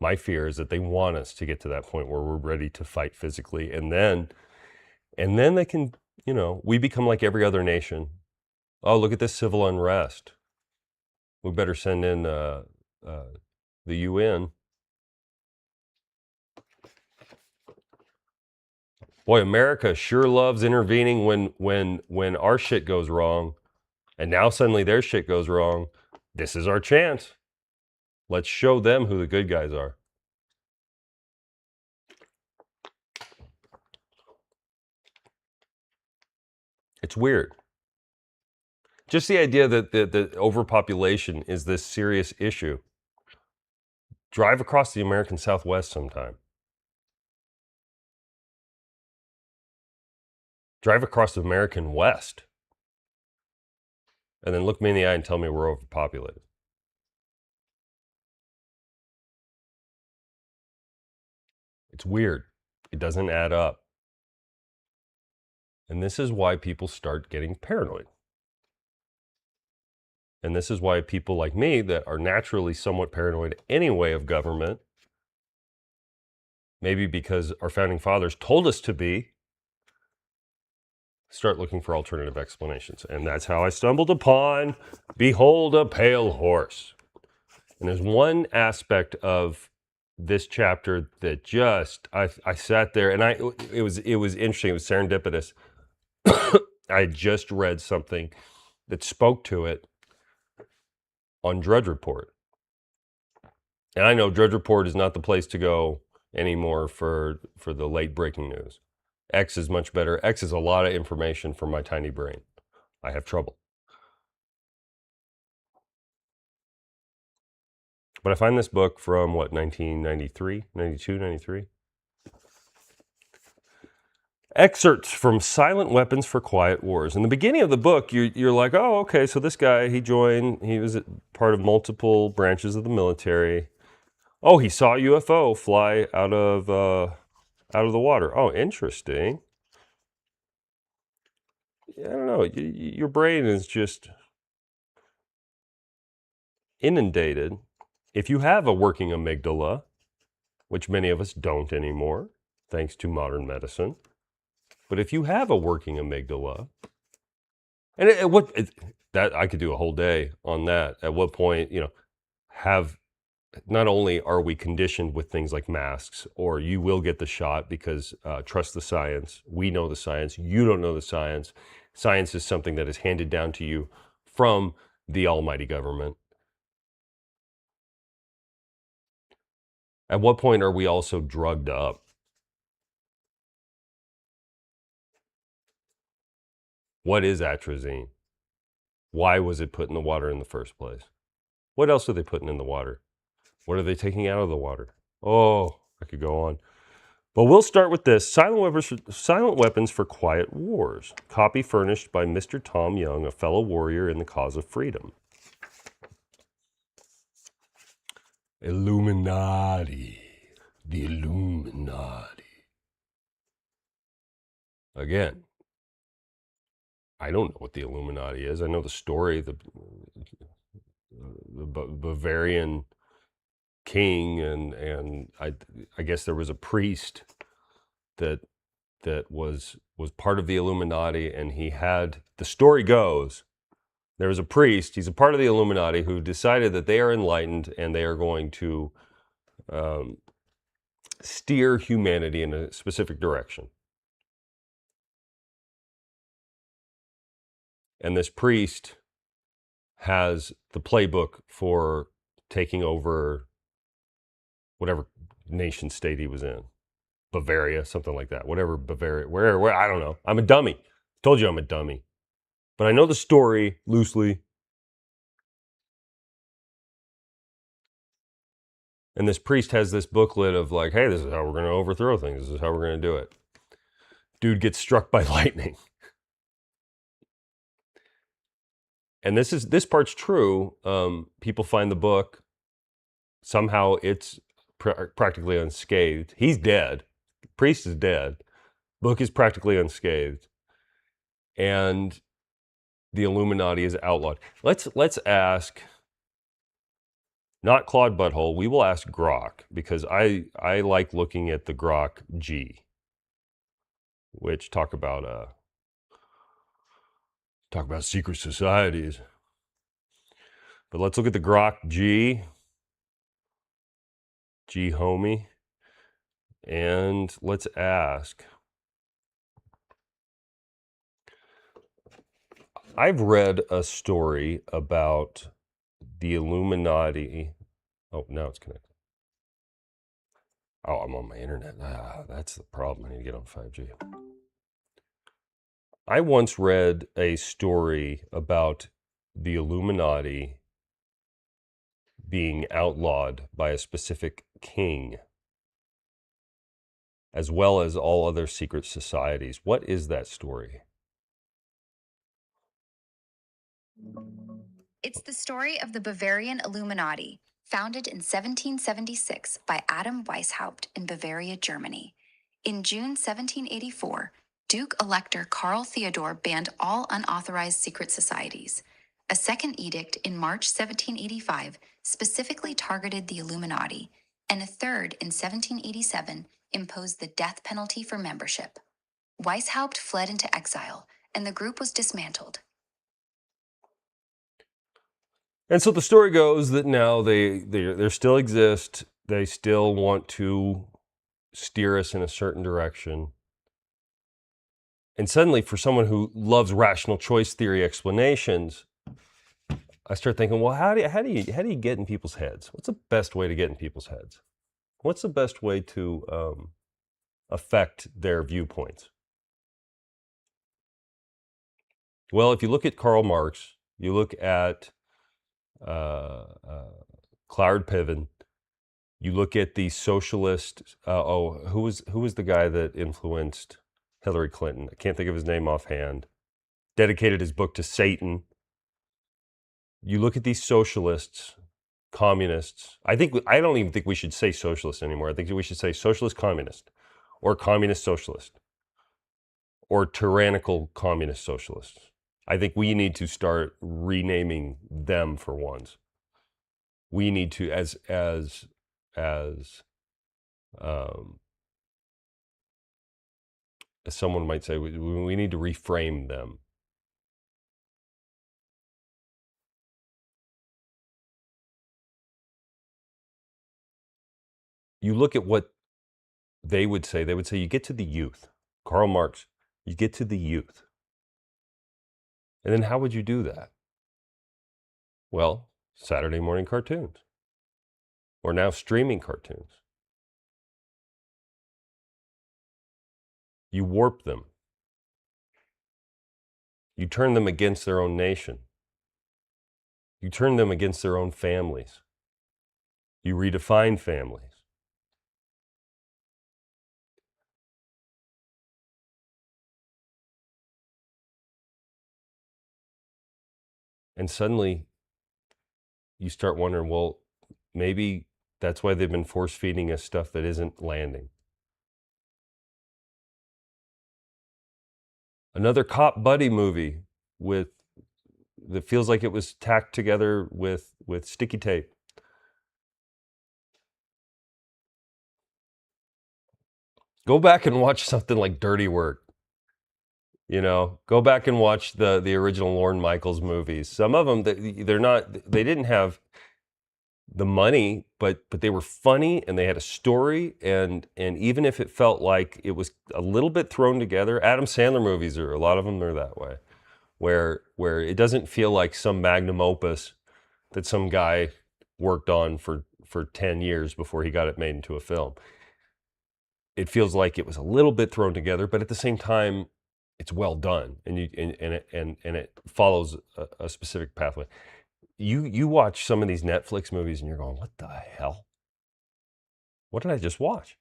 My fear is that they want us to get to that point where we're ready to fight physically. And then they can, we become like every other nation. Oh, look at this civil unrest. We better send in the UN. Boy, America sure loves intervening when our shit goes wrong, and now suddenly their shit goes wrong. This is our chance. Let's show them who the good guys are. It's weird. Just the idea that the overpopulation is this serious issue. Drive across the American Southwest sometime. Drive across the American West. And then look me in the eye and tell me we're overpopulated. It's weird. It doesn't add up. And this is why people start getting paranoid. And this is why people like me that are naturally somewhat paranoid anyway of government, maybe because our founding fathers told us to be, start looking for alternative explanations. And that's how I stumbled upon Behold a Pale Horse. And there's one aspect of this chapter that just, I sat there and it was interesting. It was serendipitous. I had just read something that spoke to it on Drudge Report. And I know Drudge Report is not the place to go anymore for the late breaking news. X is much better. X is a lot of information for my tiny brain. I have trouble. But I find this book from, what, 1993, 92, 93? Excerpts from Silent Weapons for Quiet Wars. In the beginning of the book, you're like, oh, okay, so this guy, he was part of multiple branches of the military. Oh, he saw a UFO fly out of the water. Oh, interesting. I don't know. Your brain is just inundated. If you have a working amygdala, which many of us don't anymore, thanks to modern medicine, but if you have a working amygdala, and that I could do a whole day on that. At what point, not only are we conditioned with things like masks, or you will get the shot because trust the science. We know the science. You don't know the science. Science is something that is handed down to you from the almighty government. At what point are we also drugged up? What is atrazine? Why was it put in the water in the first place? What else are they putting in the water? What are they taking out of the water? Oh, I could go on. But we'll start with this. Silent Weapons for Quiet Wars. Copy furnished by Mr. Tom Young, a fellow warrior in the cause of freedom. Illuminati. The Illuminati. Again, I don't know what the Illuminati is. I know the story, the Bavarian king, and I guess there was a priest that was part of the Illuminati, and he had, the story goes, there was a priest, he's a part of the Illuminati, who decided that they are enlightened and they are going to steer humanity in a specific direction. And this priest has the playbook for taking over whatever nation state he was in. Bavaria, something like that. Whatever Bavaria, where, I don't know. I'm a dummy. Told you I'm a dummy. But I know the story loosely. And this priest has this booklet of like, hey, this is how we're going to overthrow things. This is how we're going to do it. Dude gets struck by lightning. And this part's true. People find the book. Somehow it's practically unscathed. He's dead. Priest is dead. Book is practically unscathed. And the Illuminati is outlawed. Let's ask, not Claude Butthole, we will ask Grok, because I like looking at the Grok G, which talk about secret societies. But let's look at the Grok G. G Homie. And let's ask. I've read a story about the Illuminati. Oh, now it's connected. Oh, I'm on my internet. That's the problem. I need to get on 5G. I once read a story about the Illuminati being outlawed by a specific king, as well as all other secret societies. What is that story? It's the story of the Bavarian Illuminati, founded in 1776 by Adam Weishaupt in Bavaria, Germany. In June 1784, Duke Elector Karl Theodor banned all unauthorized secret societies. A second edict in March 1785 specifically targeted the Illuminati, and a third in 1787 imposed the death penalty for membership. Weishaupt fled into exile, and the group was dismantled. And so the story goes that now they still exist. They still want to steer us in a certain direction. And suddenly, for someone who loves rational choice theory explanations, I start thinking, well, how do you get in people's heads? What's the best way to get in people's heads? What's the best way to affect their viewpoints? Well, if you look at Karl Marx, you look at Cloward Piven, you look at the socialist. Who was the guy that influenced Hillary Clinton? I can't think of his name offhand. Dedicated his book to Satan. You look at these socialists, communists. I don't even think we should say socialist anymore. I think we should say socialist communist, or communist socialist, or tyrannical communist socialists. I think we need to start renaming them for once. We need to, as someone might say, we need to reframe them. You look at what they would say you get to the youth. Karl Marx, you get to the youth. And then how would you do that? Well, Saturday morning cartoons, or now streaming cartoons. You warp them. You turn them against their own nation. You turn them against their own families. You redefine families. And suddenly you start wondering, well, maybe that's why they've been force feeding us stuff that isn't landing. Another cop buddy movie that feels like it was tacked together with sticky tape. Go back and watch something like Dirty Work. Go back and watch the original Lorne Michaels movies. Some of them, they didn't have the money, but they were funny and they had a story. And even if it felt like it was a little bit thrown together, Adam Sandler movies a lot of them are that way, where it doesn't feel like some magnum opus that some guy worked on for 10 years before he got it made into a film. It feels like it was a little bit thrown together, but at the same time, it's well done, and it follows a specific pathway. You watch some of these Netflix movies, and you're going, "What the hell? What did I just watch?"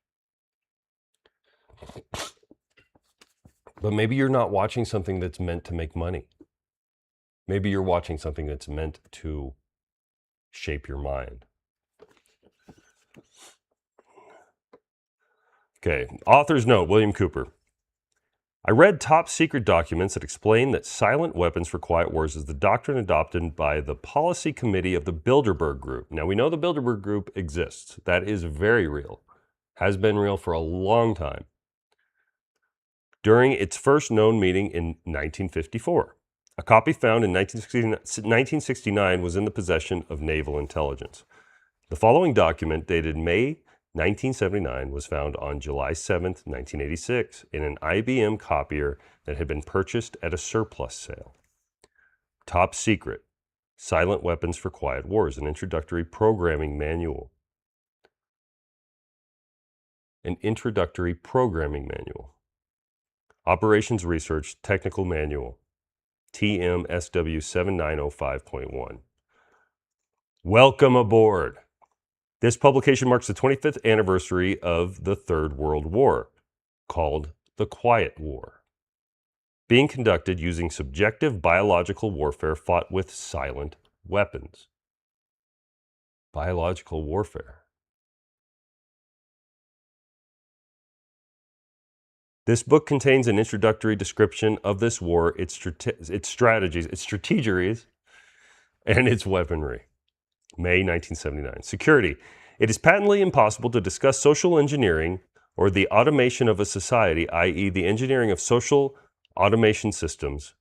But maybe you're not watching something that's meant to make money. Maybe you're watching something that's meant to shape your mind. Okay, author's note, William Cooper. I read top secret documents that explain that silent weapons for quiet wars is the doctrine adopted by the policy committee of the Bilderberg Group. Now, we know the Bilderberg Group exists. That is very real. Has been real for a long time. During its first known meeting in 1954. A copy found in 1969 was in the possession of naval intelligence. The following document, dated May 1979 was found on July 7th, 1986, in an IBM copier that had been purchased at a surplus sale. Top Secret, Silent Weapons for Quiet Wars, an introductory programming manual. An introductory programming manual. Operations Research Technical Manual, TMSW 7905.1. Welcome aboard. This publication marks the 25th anniversary of the Third World War, called the Quiet War, being conducted using subjective biological warfare fought with silent weapons. Biological warfare. This book contains an introductory description of this war, its strategies, its strategeries, and its weaponry. May 1979. Security. It is patently impossible to discuss social engineering or the automation of a society, i.e., the engineering of social automation systems,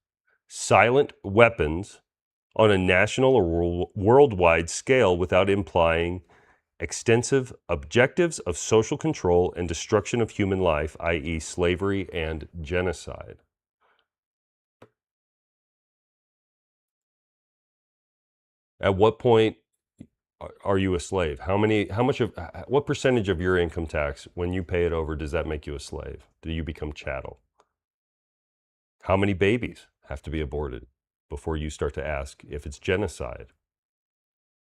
silent weapons, on a national or worldwide scale without implying extensive objectives of social control and destruction of human life, i.e., slavery and genocide. At what point are you a slave? What percentage of your income tax, when you pay it over, does that make you a slave? Do you become chattel? How many babies have to be aborted before you start to ask if it's genocide?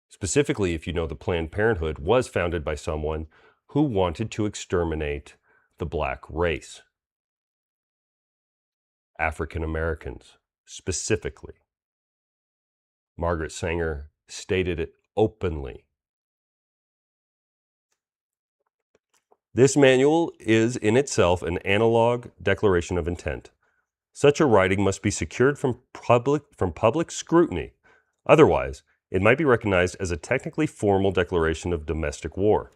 Specifically, if you know the Planned Parenthood was founded by someone who wanted to exterminate the black race. African Americans, specifically. Margaret Sanger stated it openly. This manual is in itself an analog declaration of intent. Such a writing must be secured from public scrutiny. Otherwise, it might be recognized as a technically formal declaration of domestic war.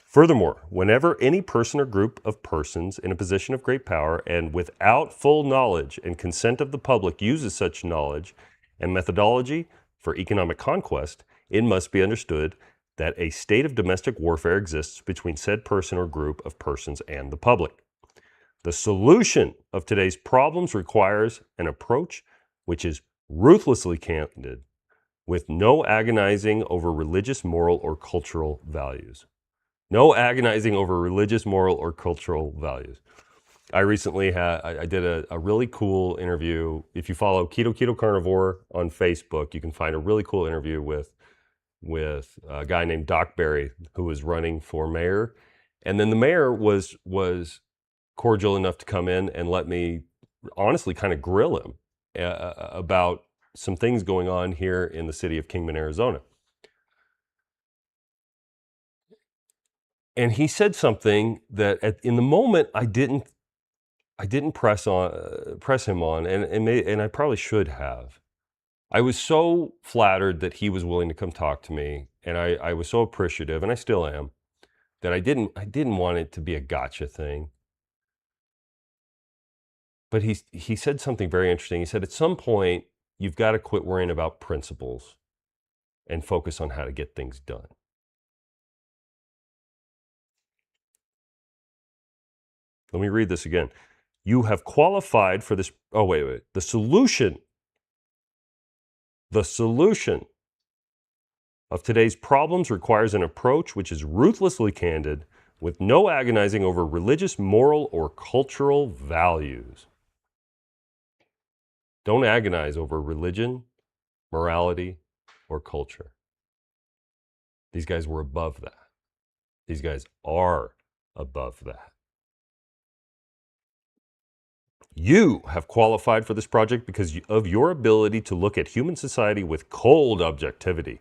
Furthermore, whenever any person or group of persons in a position of great power and without full knowledge and consent of the public uses such knowledge and methodology for economic conquest, it must be understood that a state of domestic warfare exists between said person or group of persons and the public. The solution of today's problems requires an approach which is ruthlessly candid, with no agonizing over religious, moral, or cultural values. No agonizing over religious, moral, or cultural values. I recently did a really cool interview. If you follow Keto Carnivore on Facebook, you can find a really cool interview with a guy named Doc Barry, who was running for mayor. And then the mayor was cordial enough to come in and let me honestly kind of grill him about some things going on here in the city of Kingman, Arizona. And he said something that in the moment I didn't press him on, and I probably should have. I was so flattered that he was willing to come talk to me, and I was so appreciative, and I still am, that I didn't want it to be a gotcha thing. But he said something very interesting. He said, at some point, you've got to quit worrying about principles and focus on how to get things done. Let me read this again. You have qualified for this. Oh, wait. The solution of today's problems requires an approach which is ruthlessly candid, with no agonizing over religious, moral, or cultural values. Don't agonize over religion, morality, or culture. These guys were above that. These guys are above that. You have qualified for this project because of your ability to look at human society with cold objectivity,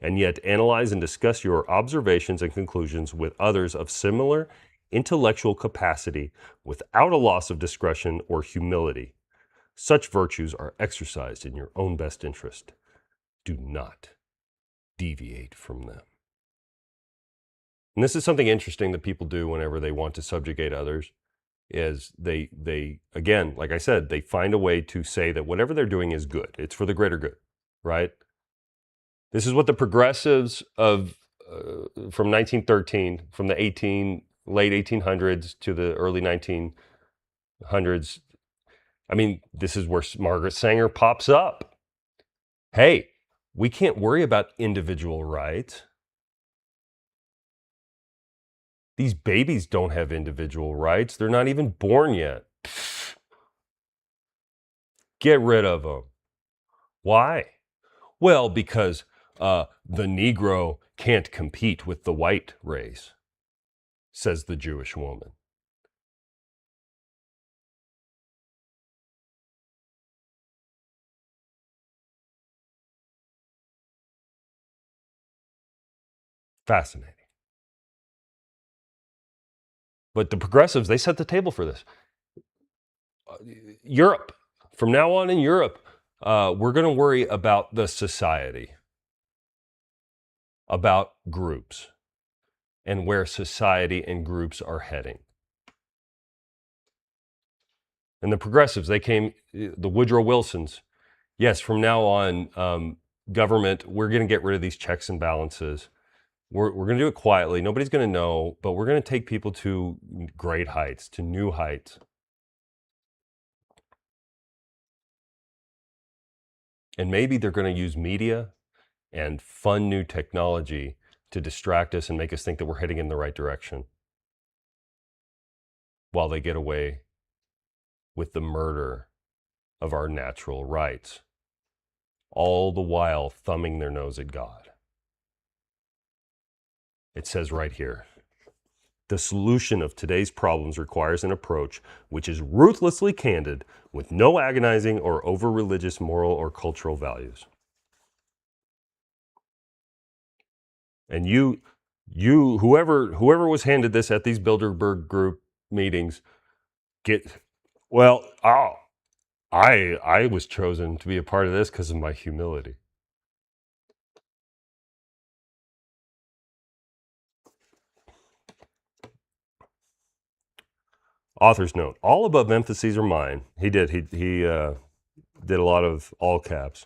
and yet analyze and discuss your observations and conclusions with others of similar intellectual capacity without a loss of discretion or humility. Such virtues are exercised in your own best interest. Do not deviate from them. And this is something interesting that people do whenever they want to subjugate others, is they again, like I said, they find a way to say that whatever they're doing is good. It's for the greater good, right? This is what the progressives of from 1913, from the late 1800s to the early 1900s. I mean, this is where Margaret Sanger pops up. Hey, we can't worry about individual rights. These babies don't have individual rights. They're not even born yet. Get rid of them. Why? Well, because the Negro can't compete with the white race, says the Jewish woman. Fascinating. But the progressives, they set the table for this. Europe, from now on in Europe, we're going to worry about the society, about groups, and where society and groups are heading. And the progressives, they came, the Woodrow Wilsons, yes, from now on, government, we're going to get rid of these checks and balances. We're going to do it quietly. Nobody's going to know, but we're going to take people to great heights, to new heights. And maybe they're going to use media and fun new technology to distract us and make us think that we're heading in the right direction while they get away with the murder of our natural rights, all the while thumbing their nose at God. It says right here, the solution of today's problems requires an approach which is ruthlessly candid with no agonizing or over-religious moral or cultural values. And whoever was handed this at these Bilderberg Group meetings, I was chosen to be a part of this because of my humility. Author's note, all above emphases are mine. He did a lot of all caps,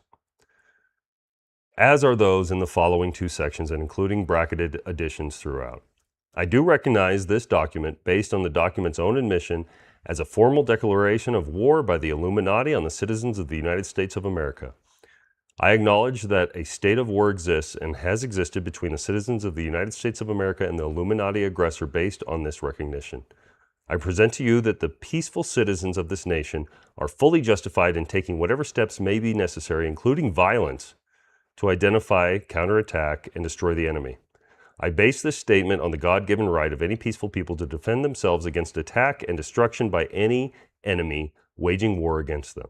as are those in the following two sections and including bracketed additions throughout. I do recognize this document, based on the document's own admission, as a formal declaration of war by the Illuminati on the citizens of the United States of America. I acknowledge that a state of war exists and has existed between the citizens of the United States of America and the Illuminati aggressor based on this recognition. I present to you that the peaceful citizens of this nation are fully justified in taking whatever steps may be necessary, including violence, to identify, counterattack, and destroy the enemy. I base this statement on the God-given right of any peaceful people to defend themselves against attack and destruction by any enemy waging war against them.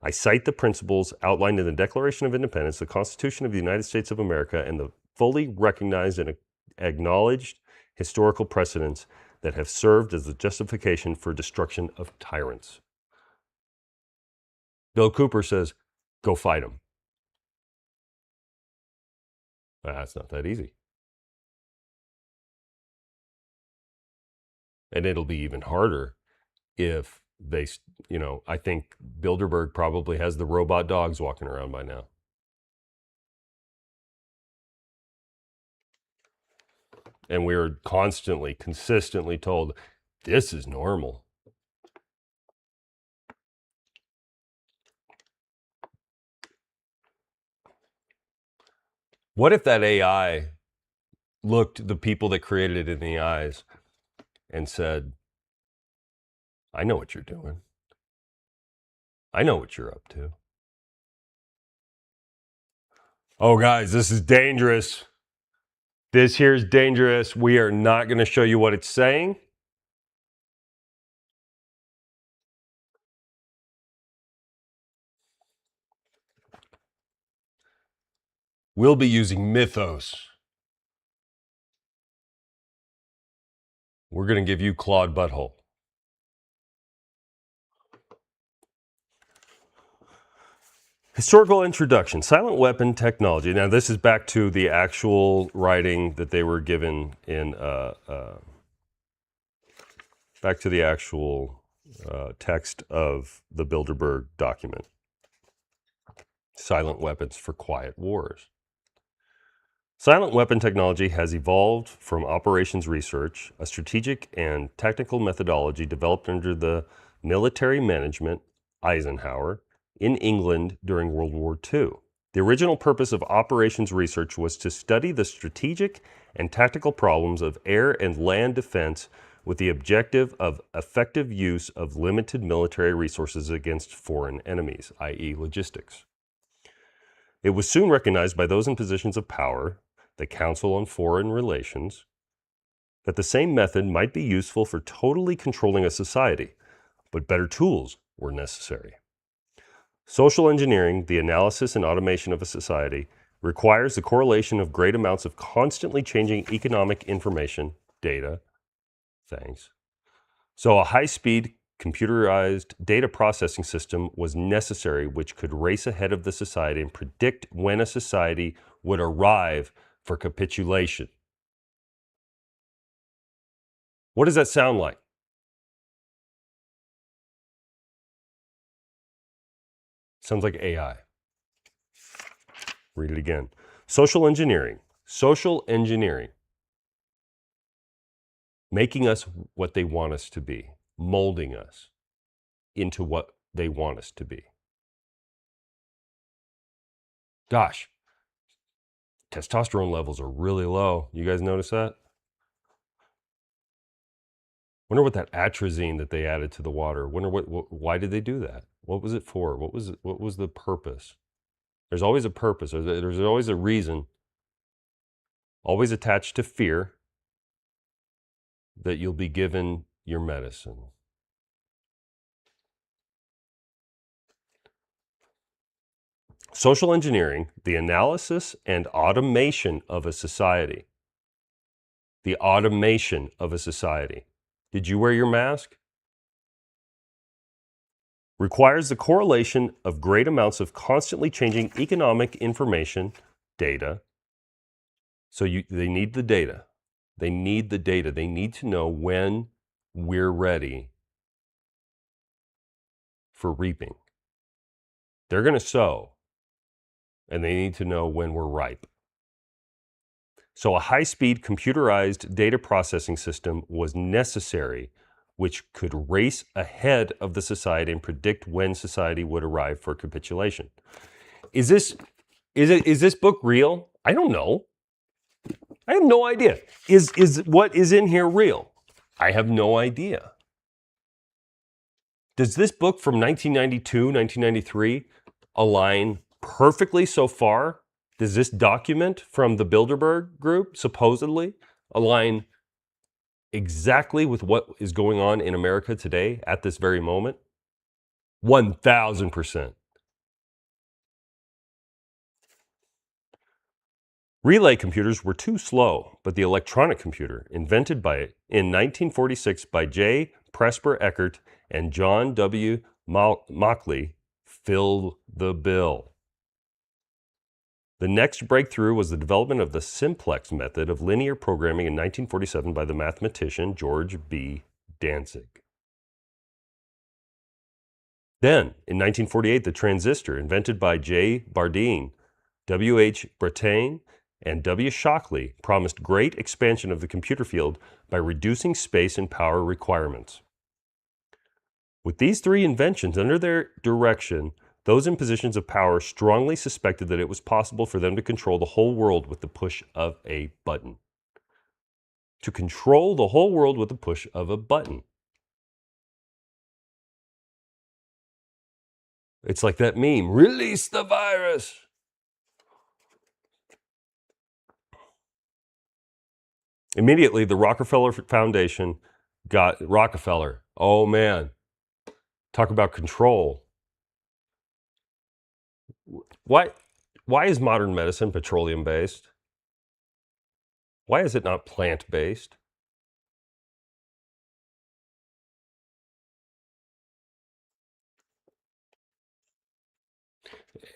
I cite the principles outlined in the Declaration of Independence, the Constitution of the United States of America, and the fully recognized and acknowledged historical precedents that have served as the justification for destruction of tyrants. Bill Cooper says, go fight them. That's not that easy. And it'll be even harder if they, I think Bilderberg probably has the robot dogs walking around by now. And we're consistently told, this is normal. What if that AI looked the people that created it in the eyes and said, I know what you're doing. I know what you're up to. Oh, guys, this is dangerous. This here is dangerous. We are not going to show you what it's saying. We'll be using Mythos. We're going to give you Claude Butthole. Historical introduction, silent weapon technology. Now, this is back to the actual writing that they were given in, back to the actual text of the Bilderberg document. Silent weapons for quiet wars. Silent weapon technology has evolved from operations research, a strategic and technical methodology developed under the military management Eisenhower in England during World War II. The original purpose of operations research was to study the strategic and tactical problems of air and land defense with the objective of effective use of limited military resources against foreign enemies, i.e., logistics. It was soon recognized by those in positions of power, the Council on Foreign Relations, that the same method might be useful for totally controlling a society, but better tools were necessary. Social engineering, the analysis and automation of a society, requires the correlation of great amounts of constantly changing economic information, data, So a high-speed computerized data processing system was necessary which could race ahead of the society and predict when a society would arrive for capitulation. What does that sound like? Sounds like AI. Read it again. Social engineering. Social engineering. Making us what they want us to be. Molding us into what they want us to be. Gosh, testosterone levels are really low. You guys notice that? Wonder what that atrazine that they added to the water. Wonder why did they do that? What was it for? What was the purpose? There's always a purpose. There's always a reason. Always attached to fear that you'll be given your medicine. Social engineering, the analysis and automation of a society. The automation of a society. Did you wear your mask? Requires the correlation of great amounts of constantly changing economic information, data. So they need the data. They need the data. They need to know when we're ready for reaping. They're going to sow, and they need to know when we're ripe. So a high-speed computerized data processing system was necessary, which could race ahead of the society and predict when society would arrive for capitulation. Is this book real? I don't know. I have no idea. Is what is in here real? I have no idea. Does this book from 1992, 1993 align perfectly so far? Does this document from the Bilderberg Group supposedly align exactly with what is going on in America today at this very moment? 1,000%. Relay computers were too slow, but the electronic computer, invented in 1946 by J. Presper Eckert and John W. Mauchly, filled the bill. The next breakthrough was the development of the simplex method of linear programming in 1947 by the mathematician George B. Dantzig. Then, in 1948, the transistor, invented by J. Bardeen, W. H. Brattain, and W. Shockley, promised great expansion of the computer field by reducing space and power requirements. With these three inventions under their direction, those in positions of power strongly suspected that it was possible for them to control the whole world with the push of a button. To control the whole world with the push of a button. It's like that meme, release the virus. Immediately, the Rockefeller Foundation got Rockefeller. Oh man, talk about control. Why is modern medicine petroleum-based? Why is it not plant-based?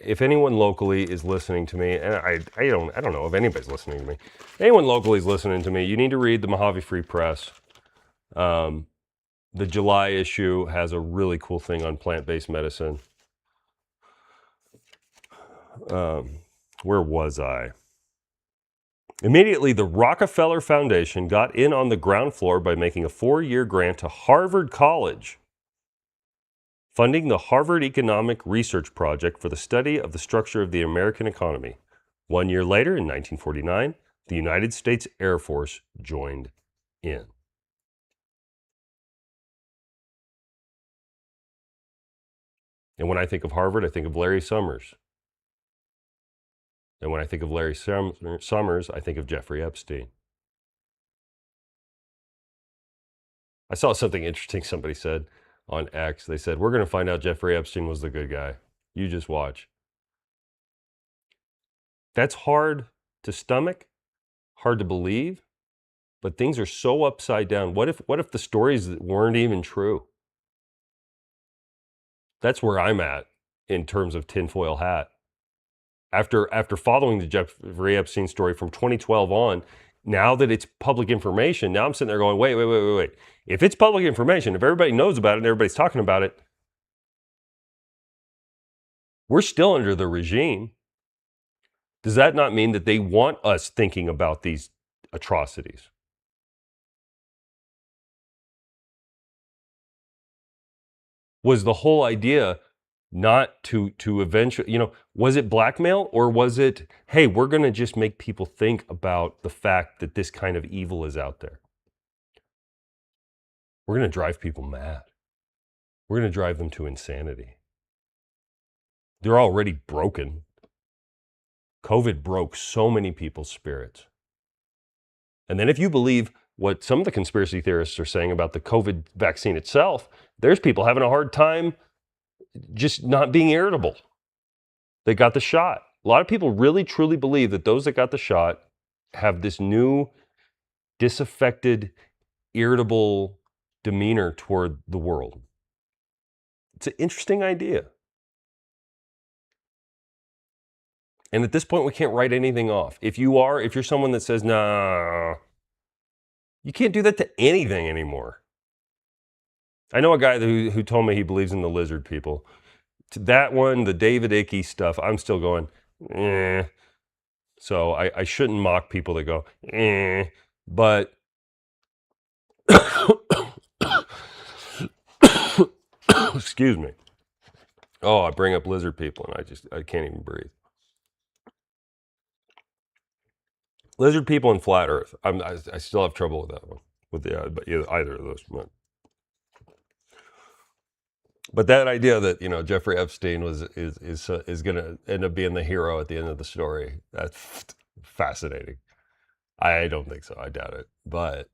If anyone locally is listening to me, and I don't know if anybody's listening to me. Anyone locally is listening to me, you need to read the Mojave Free Press. The July issue has a really cool thing on plant-based medicine. Where was I? Immediately, the Rockefeller Foundation got in on the ground floor by making a 4-year grant to Harvard College, funding the Harvard Economic Research Project for the study of the structure of the American economy. 1 year later, in 1949, the United States Air Force joined in. And when I think of Harvard, I think of Larry Summers. And when I think of Larry Summers, I think of Jeffrey Epstein. I saw something interesting somebody said on X. They said, we're going to find out Jeffrey Epstein was the good guy. You just watch. That's hard to stomach, hard to believe, but things are so upside down. What if the stories weren't even true? That's where I'm at in terms of tinfoil hat. After following the Jeffrey Epstein story from 2012 on, now that it's public information, now I'm sitting there going, wait. If it's public information, if everybody knows about it and everybody's talking about it, we're still under the regime. Does that not mean that they want us thinking about these atrocities? Was the whole idea not to eventually, was it blackmail, or was it, hey, we're going to just make people think about the fact that this kind of evil is out there? We're going to drive people mad. We're going to drive them to insanity. They're already broken. COVID broke so many people's spirits. And then if you believe what some of the conspiracy theorists are saying about the COVID vaccine itself, there's people having a hard time just not being irritable. They got the shot. A lot of people really, truly believe that those that got the shot have this new, disaffected, irritable demeanor toward the world. It's an interesting idea. And at this point, we can't write anything off. If you're someone that says, nah, you can't do that to anything anymore. I know a guy who told me he believes in the lizard people. To that one, the David Icke stuff, I'm still going, eh. So I shouldn't mock people that go, eh. But excuse me. Oh, I bring up lizard people and I can't even breathe. Lizard people and flat Earth. I still have trouble with that one, with either of those. But that idea that Jeffrey Epstein is going to end up being the hero at the end of the story, that's fascinating. I don't think so. I doubt it. But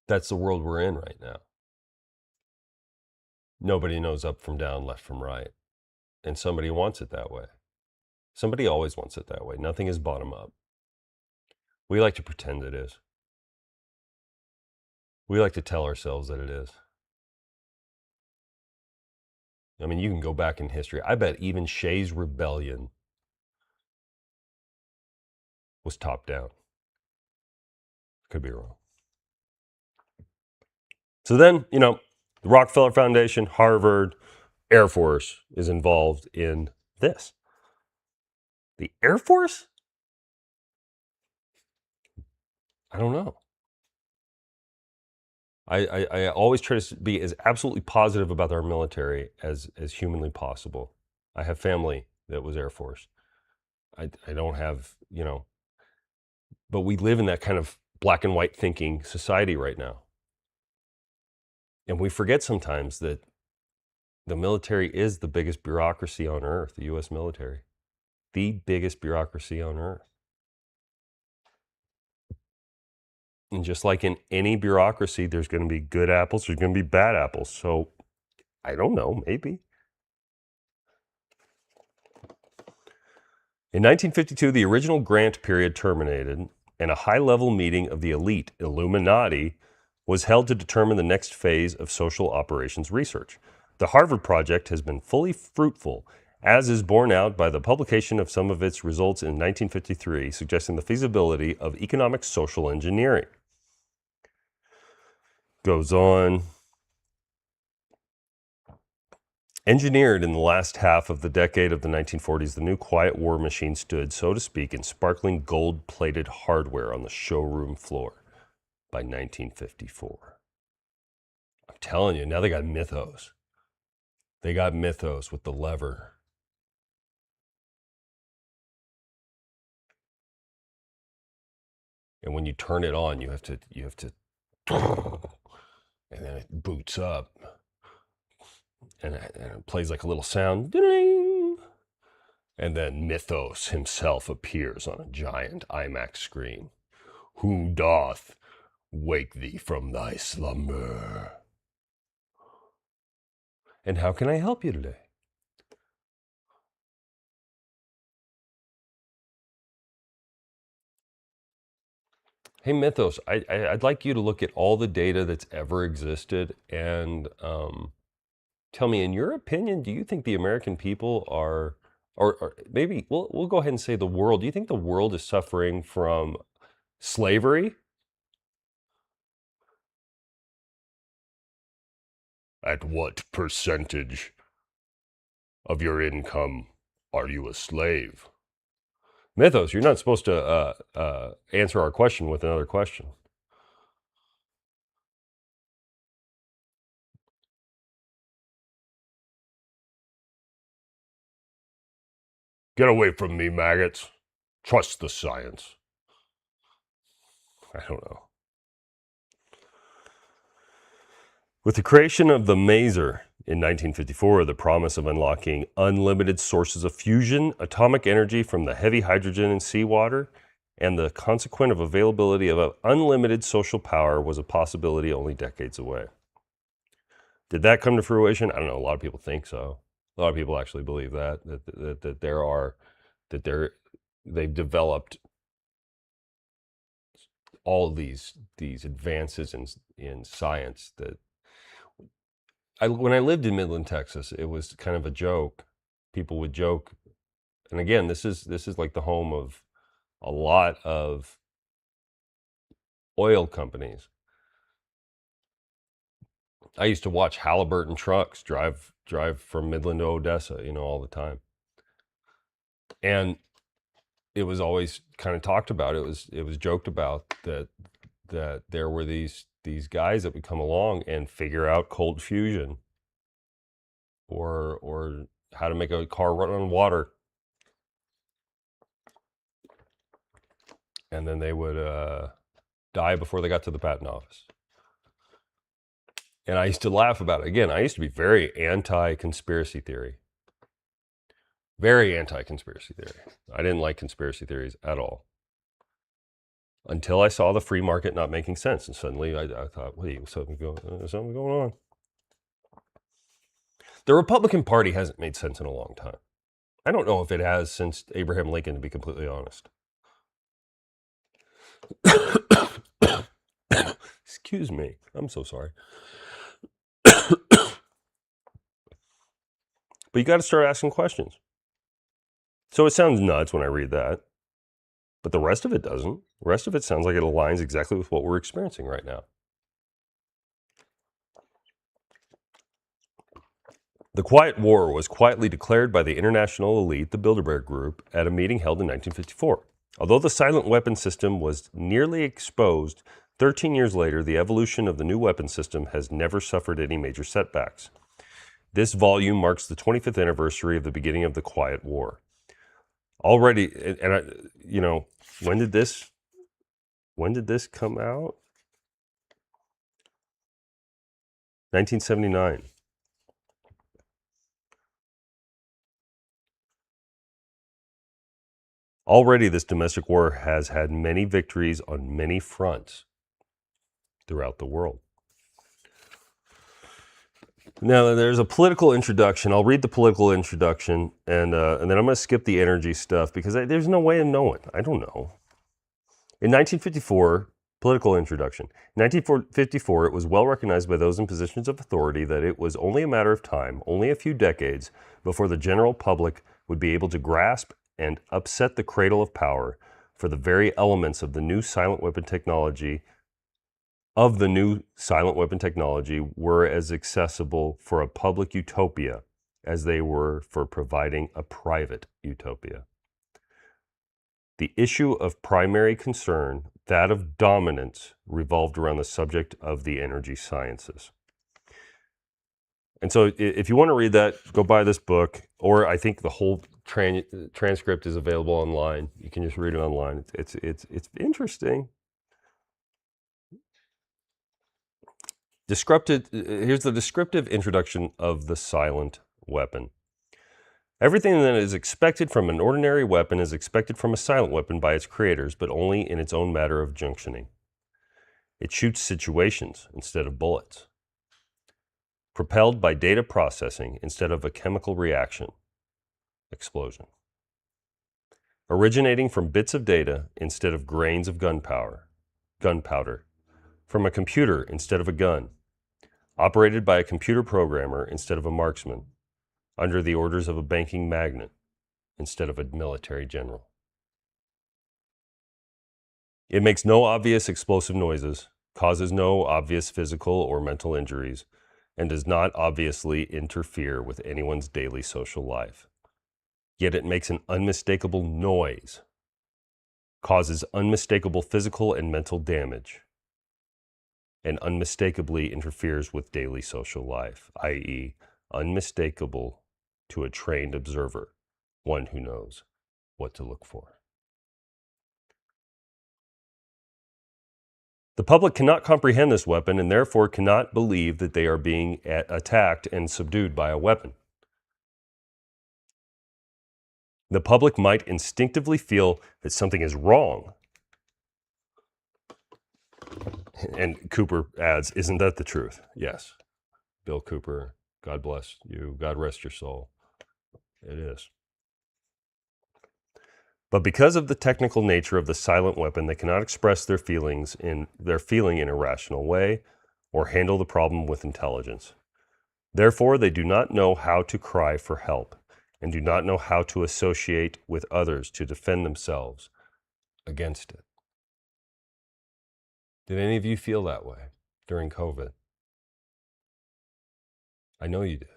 that's the world we're in right now. Nobody knows up from down, left from right. And somebody wants it that way. Somebody always wants it that way. Nothing is bottom up. We like to pretend it is. We like to tell ourselves that it is. I mean, you can go back in history. I bet even Shays' Rebellion was top down. Could be wrong. So then, the Rockefeller Foundation, Harvard, Air Force is involved in this. The Air Force? I don't know. I always try to be as absolutely positive about our military as humanly possible. I have family that was Air Force. I don't have, but we live in that kind of black and white thinking society right now. And we forget sometimes that the military is the biggest bureaucracy on earth, the U.S. military. The biggest bureaucracy on earth. And just like in any bureaucracy, there's going to be good apples, there's going to be bad apples. So I don't know, maybe. In 1952, the original grant period terminated, and a high-level meeting of the elite Illuminati was held to determine the next phase of social operations research. The Harvard Project has been fully fruitful, as is borne out by the publication of some of its results in 1953, suggesting the feasibility of economic social engineering. Goes on. Engineered in the last half of the decade of the 1940s, the new quiet war machine stood, so to speak, in sparkling gold-plated hardware on the showroom floor by 1954. I'm telling you, now they got Mythos. They got Mythos with the lever. And when you turn it on, you have to, and then it boots up. And it plays like a little sound. Ding! And then Mythos himself appears on a giant IMAX screen. Who doth wake thee from thy slumber? And how can I help you today? Hey, Mythos, I'd like you to look at all the data that's ever existed and tell me, in your opinion, do you think the American people are, or maybe we'll go ahead and say the world, do you think the world is suffering from slavery? At what percentage of your income are you a slave? Mythos, you're not supposed to answer our question with another question. Get away from me, maggots. Trust the science. I don't know. With the creation of the maser in 1954, the promise of unlocking unlimited sources of fusion, atomic energy from the heavy hydrogen in seawater, and the consequent of availability of unlimited social power was a possibility only decades away. Did that come to fruition? I don't know. A lot of people think so. A lot of people actually believe that they've developed all of these advances in science that when I lived in Midland, Texas, it was kind of a joke. People would joke, and again, this is like the home of a lot of oil companies. I used to watch Halliburton trucks drive from Midland to Odessa, all the time, and it was always kind of talked about. It was joked about that there were these guys that would come along and figure out cold fusion or how to make a car run on water, and then they would die before they got to the patent office. And I used to laugh about it. Again, I used to be very anti-conspiracy theory. Very anti-conspiracy theory. I didn't like conspiracy theories at all. Until I saw the free market not making sense. And suddenly I thought, wait, something going on. The Republican Party hasn't made sense in a long time. I don't know if it has since Abraham Lincoln, to be completely honest. Excuse me. I'm so sorry. But you got to start asking questions. So it sounds nuts when I read that, but the rest of it doesn't. The rest of it sounds like it aligns exactly with what we're experiencing right now. The Quiet War was quietly declared by the international elite, the Bilderberg Group, at a meeting held in 1954. Although the silent weapon system was nearly exposed, 13 years later, the evolution of the new weapon system has never suffered any major setbacks. This volume marks the 25th anniversary of the beginning of the Quiet War. Already, and when did this come out? 1979. Already, this domestic war has had many victories on many fronts throughout the world. Now, there's a political introduction. I'll read the political introduction, and then I'm going to skip the energy stuff because there's no way of knowing. I don't know. In 1954, political introduction. In 1954, it was well recognized by those in positions of authority that it was only a matter of time, only a few decades, before the general public would be able to grasp and upset the cradle of power, for the very elements of the new silent weapon technology were as accessible for a public utopia as they were for providing a private utopia. The issue of primary concern, that of dominance, revolved around the subject of the energy sciences. And so if you want to read that, go buy this book, or I think the whole transcript is available online. You can just read it online. It's interesting. Here's the descriptive introduction of the silent weapon. Everything that is expected from an ordinary weapon is expected from a silent weapon by its creators, but only in its own matter of junctioning. It shoots situations instead of bullets. Propelled by data processing instead of a chemical reaction, explosion. Originating from bits of data instead of grains of gunpowder. From a computer instead of a gun. Operated by a computer programmer instead of a marksman. Under the orders of a banking magnate instead of a military general. It makes no obvious explosive noises, causes no obvious physical or mental injuries, and does not obviously interfere with anyone's daily social life. Yet it makes an unmistakable noise, causes unmistakable physical and mental damage, and unmistakably interferes with daily social life, i.e., unmistakable to a trained observer, one who knows what to look for. The public cannot comprehend this weapon and therefore cannot believe that they are being attacked and subdued by a weapon. The public might instinctively feel that something is wrong. And Cooper adds, isn't that the truth? Yes. Bill Cooper, God bless you, God rest your soul. It is. But because of the technical nature of the silent weapon, they cannot express their feeling in a rational way or handle the problem with intelligence. Therefore, they do not know how to cry for help and do not know how to associate with others to defend themselves against it. Did any of you feel that way during COVID? I know you did.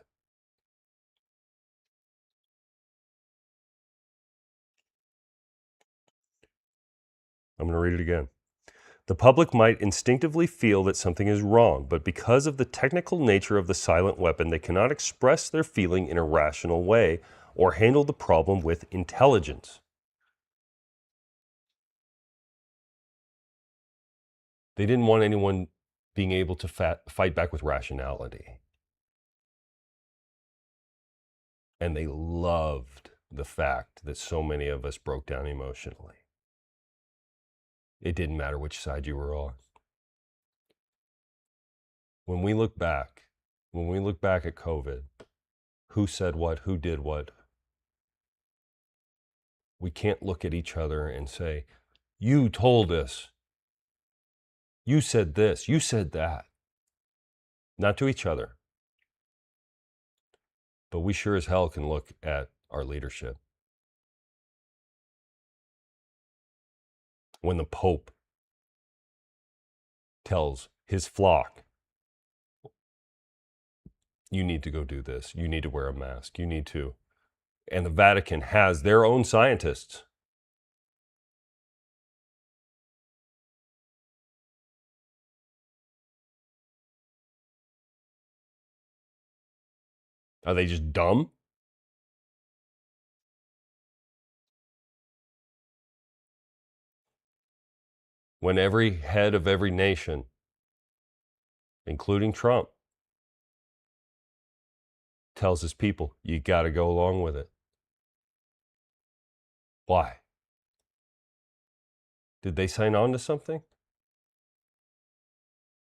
I'm going to read it again. The public might instinctively feel that something is wrong, but because of the technical nature of the silent weapon, they cannot express their feeling in a rational way or handle the problem with intelligence. They didn't want anyone being able to fight back with rationality. And they loved the fact that so many of us broke down emotionally. It didn't matter which side you were on. When we look back at COVID, who said what, who did what, we can't look at each other and say, you told us, you said this, you said that. Not to each other. But we sure as hell can look at our leadership. When the Pope tells his flock, you need to go do this, you need to wear a mask, you need to. And the Vatican has their own scientists. Are they just dumb? When every head of every nation, including Trump, tells his people, you got to go along with it. Why? Did they sign on to something?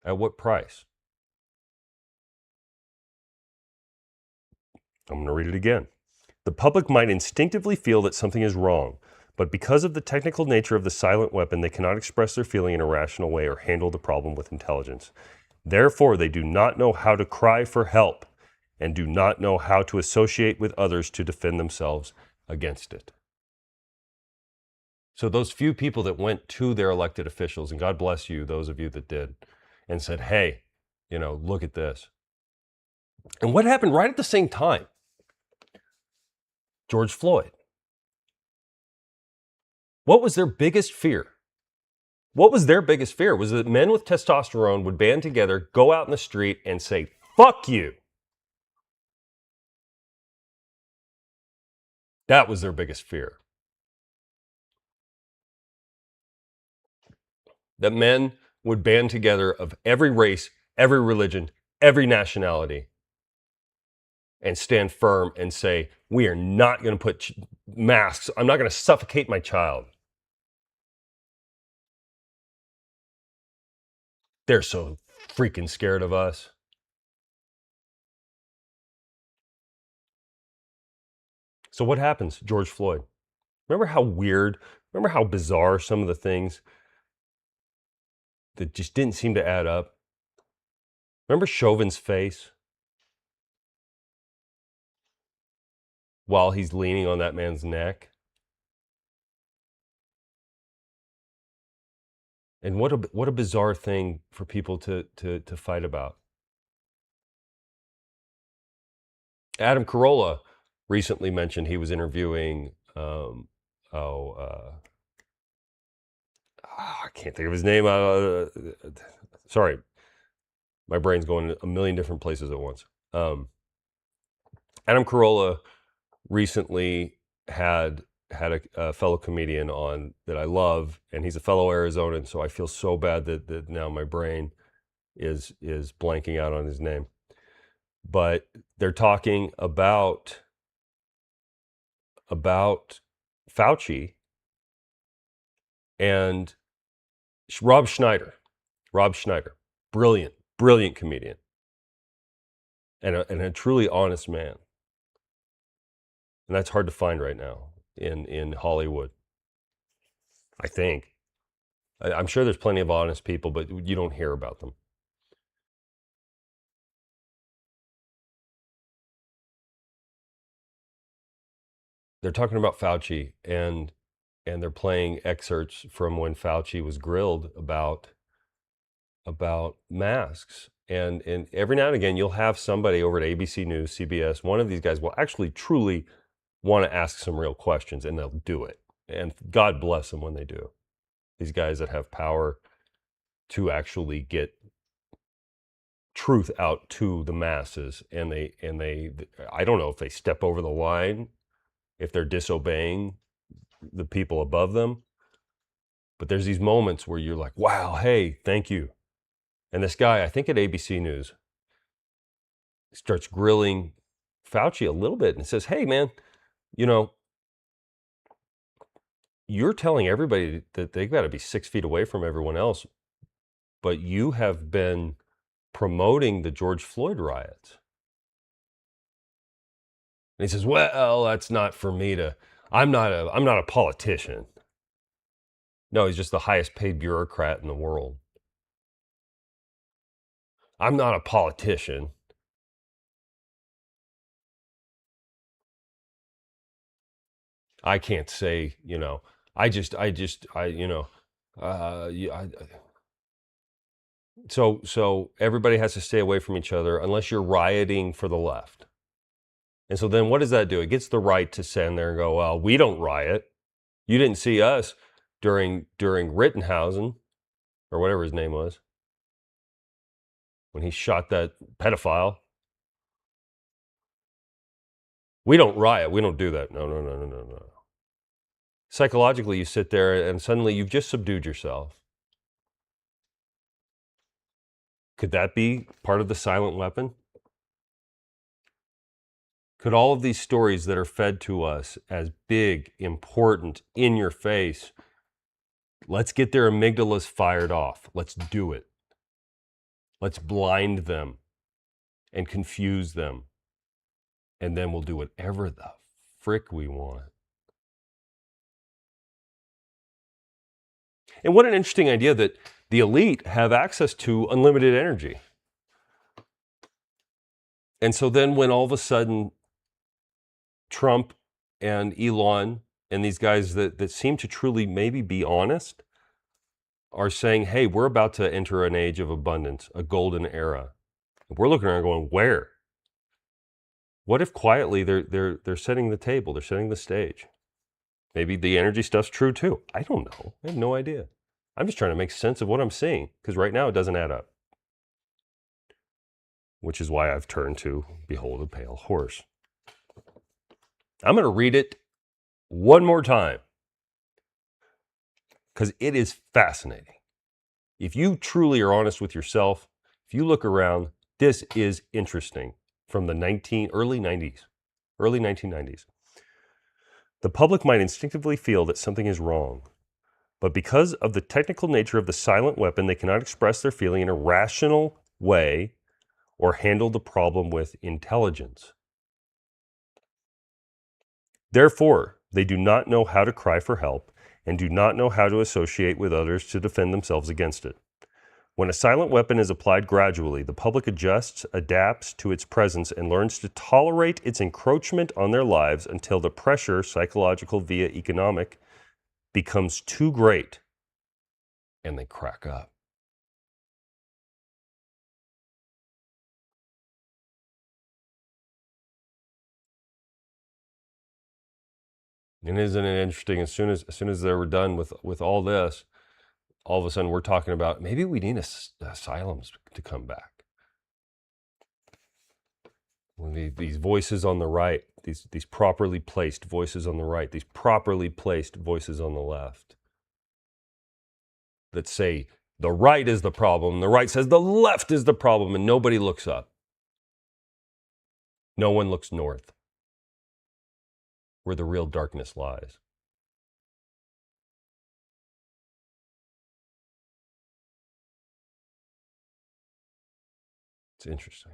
At what price? I'm going to read it again. The public might instinctively feel that something is wrong, but because of the technical nature of the silent weapon, they cannot express their feeling in a rational way or handle the problem with intelligence. Therefore, they do not know how to cry for help and do not know how to associate with others to defend themselves against it. So those few people that went to their elected officials, and God bless you, those of you that did, and said, hey, look at this. And what happened right at the same time? George Floyd. What was their biggest fear? What was their biggest fear? Was that men with testosterone would band together, go out in the street, and say, fuck you. That was their biggest fear. That men would band together of every race, every religion, every nationality, and stand firm and say, we are not going to put masks. I'm not going to suffocate my child. They're so freaking scared of us. So what happens? George Floyd. Remember how weird, remember how bizarre some of the things that just didn't seem to add up? Remember Chauvin's face while he's leaning on that man's neck? And what a bizarre thing for people to fight about. Adam Carolla recently mentioned he was interviewing I can't think of his name. Sorry, my brain's going a million different places at once. Adam Carolla recently had a fellow comedian on that I love, and he's a fellow Arizonan, so I feel so bad that now my brain is blanking out on his name. But they're talking about Fauci and Rob Schneider, brilliant comedian, and a truly honest man. And that's hard to find right now in Hollywood, I think. I'm sure there's plenty of honest people, but you don't hear about them. They're talking about Fauci, and they're playing excerpts from when Fauci was grilled about masks. And every now and again, you'll have somebody over at ABC News, CBS, one of these guys will actually truly want to ask some real questions, and they'll do it. And God bless them when they do. These guys that have power to actually get truth out to the masses, and they I don't know if they step over the line, if they're disobeying the people above them, but there's these moments where you're like, wow, hey, thank you. And this guy, I think at ABC News, starts grilling Fauci a little bit and says, hey man, you're telling everybody that they've got to be 6 feet away from everyone else, but you have been promoting the George Floyd riots. And he says, well, that's not for me to, I'm not a politician. No, he's just the highest paid bureaucrat in the world. I'm not a politician. I can't say, so everybody has to stay away from each other unless you're rioting for the left. And so then what does that do? It gets the right to stand there and go, well, we don't riot. You didn't see us during Rittenhausen, or whatever his name was, when he shot that pedophile. We don't riot. We don't do that. No. Psychologically, you sit there and suddenly you've just subdued yourself. Could that be part of the silent weapon? Could all of these stories that are fed to us as big, important, in your face, let's get their amygdalas fired off. Let's do it. Let's blind them and confuse them. And then we'll do whatever the frick we want. And what an interesting idea that the elite have access to unlimited energy. And so then when all of a sudden Trump and Elon and these guys that seem to truly maybe be honest are saying, hey, we're about to enter an age of abundance, a golden era. We're looking around going, where? What if quietly they're setting the table, they're setting the stage? Maybe the energy stuff's true too. I don't know. I have no idea. I'm just trying to make sense of what I'm seeing because right now it doesn't add up. Which is why I've turned to Behold a Pale Horse. I'm going to read it one more time because it is fascinating. If you truly are honest with yourself, if you look around, this is interesting from the early 1990s. The public might instinctively feel that something is wrong, but because of the technical nature of the silent weapon, they cannot express their feeling in a rational way or handle the problem with intelligence. Therefore, they do not know how to cry for help and do not know how to associate with others to defend themselves against it. When a silent weapon is applied gradually, the public adjusts, adapts to its presence, and learns to tolerate its encroachment on their lives until the pressure, psychological via economic, becomes too great and they crack up. And isn't it interesting? As soon as they were done with all this, all of a sudden we're talking about maybe we need asylums to come back. When these voices on the right, these properly placed voices on the right, these properly placed voices on the left, that say the right is the problem, the right says the left is the problem, and nobody looks up. No one looks north, where the real darkness lies. It's interesting.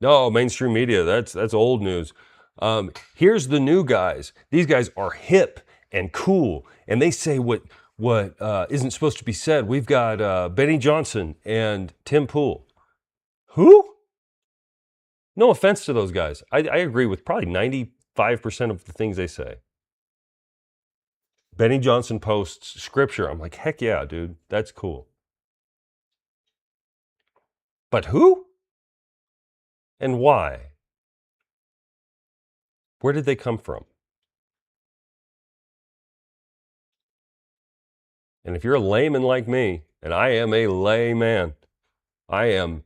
No, mainstream media, that's old news. Here's the new guys. These guys are hip and cool, and they say what isn't supposed to be said. We've got Benny Johnson and Tim Pool. Who? No offense to those guys. I agree with probably 95% of the things they say. Benny Johnson posts scripture. I'm like, heck yeah, dude. That's cool. But who? And why? Where did they come from? And if you're a layman like me, and I am a layman, I'm